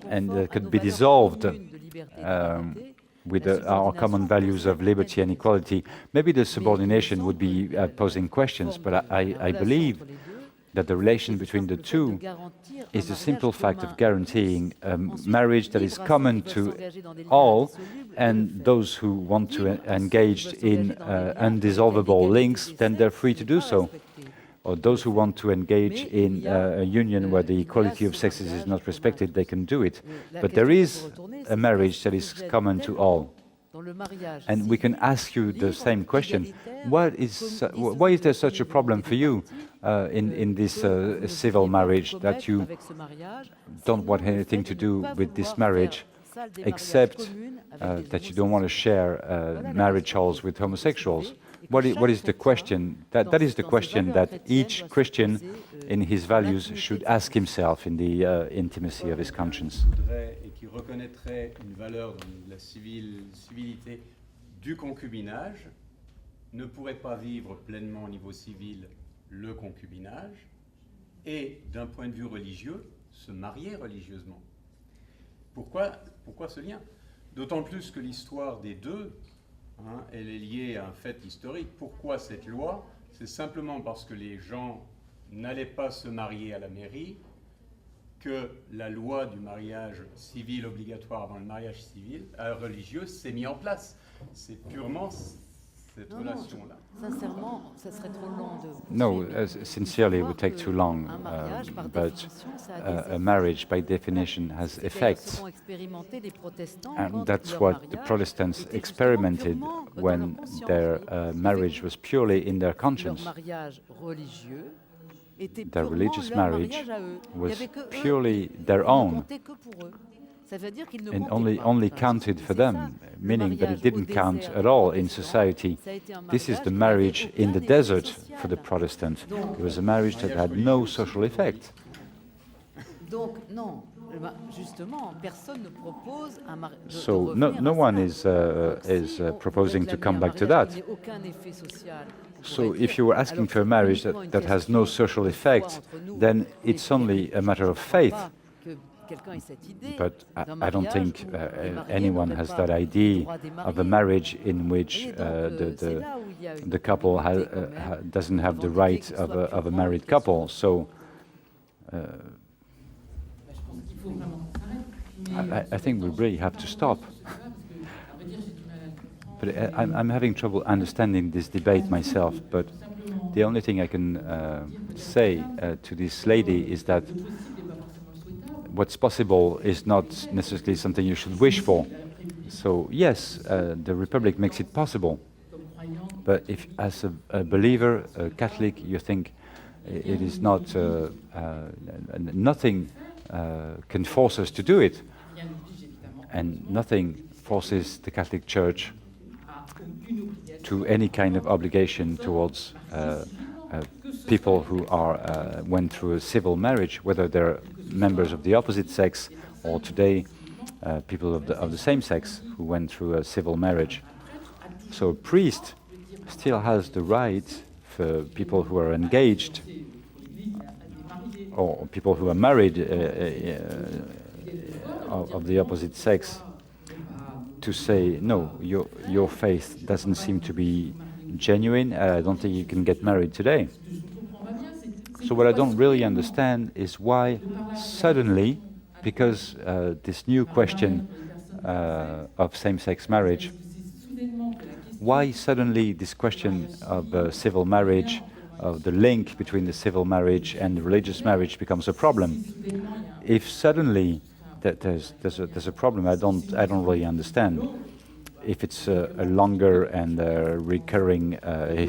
and could be dissolved with our common values of liberty and equality, maybe the subordination would be posing questions, but I believe that the relation between the two is the simple fact of guaranteeing a marriage that is common to all, and those who want to engage in undissolvable links, then they're free to do so. Or those who want to engage in a union where the equality of sexes is not respected, they can do it. But there is a marriage that is common to all. And we can ask you the same question. Why is there such a problem for you in this civil marriage, that you don't want anything to do with this marriage, except that you don't want to share marriage halls with homosexuals? What is the question? That is the question that each Christian in his values should ask himself in the intimacy of his conscience. Et qui reconnaîtrait une valeur de la civilité du concubinage, ne pourrait pas vivre pleinement au niveau civil le concubinage, et d'un point de vue religieux, se marier religieusement. Pourquoi ce lien? D'autant plus que l'histoire des deux, elle est liée à un fait historique. Pourquoi cette loi? C'est simplement parce que les gens n'allaient pas se marier à la mairie que la loi du mariage civil obligatoire avant le mariage civil religieux s'est mise en place. C'est purement cette relation-là. Sincèrement, ça serait trop long de... No, sincerely, it would take too long, but a marriage, by definition, has effects. And that's what the Protestants experimented when their marriage was purely in their conscience. Their religious marriage was purely their own, and only counted for them, meaning that it didn't count at all in society. This is the marriage in the desert for the Protestant. It was a marriage that had no social effect. So no one is proposing to come back to that. So if you were asking for a marriage that has no social effect, then it's only a matter of faith. But I don't think anyone has that idea of a marriage in which the couple doesn't have the right of a married couple. So I think we really have to stop. But I'm having trouble understanding this debate myself. But the only thing I can say to this lady is that what's possible is not necessarily something you should wish for. So yes, the Republic makes it possible. But if, as a believer, a Catholic, you think it is not, nothing can force us to do it, and nothing forces the Catholic Church to any kind of obligation towards people who went through a civil marriage, whether they're members of the opposite sex or today people of the same sex who went through a civil marriage. So a priest still has the right for people who are engaged or people who are married of the opposite sex to say, no, your faith doesn't seem to be genuine, I don't think you can get married today. So what I don't really understand is why suddenly, because this new question of same-sex marriage, why suddenly this question of civil marriage, of the link between the civil marriage and the religious marriage becomes a problem? If suddenly that there's a problem, I don't really understand. If it's a longer and recurring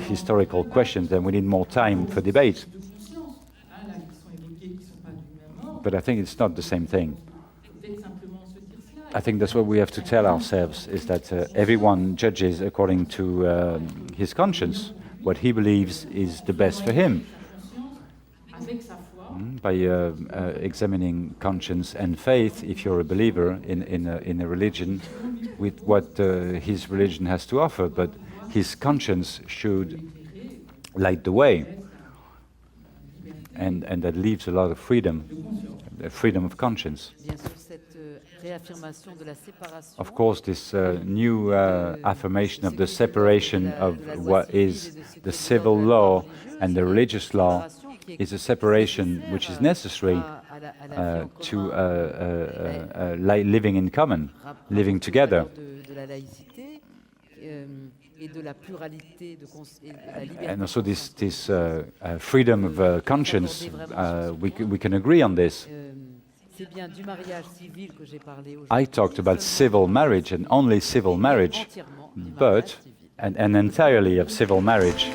historical question, then we need more time for debate. But I think it's not the same thing. I think that's what we have to tell ourselves, is that everyone judges according to his conscience, what he believes is the best for him. By examining conscience and faith, if you're a believer in a religion, with what his religion has to offer, but his conscience should light the way, and that leaves a lot of freedom, freedom of conscience. Of course, this new affirmation of the separation of what is the civil law and the religious law is a separation which is necessary to living in common, living together. And also this freedom of conscience, we can agree on this. I talked about civil marriage and only civil marriage, but and entirely of civil marriage.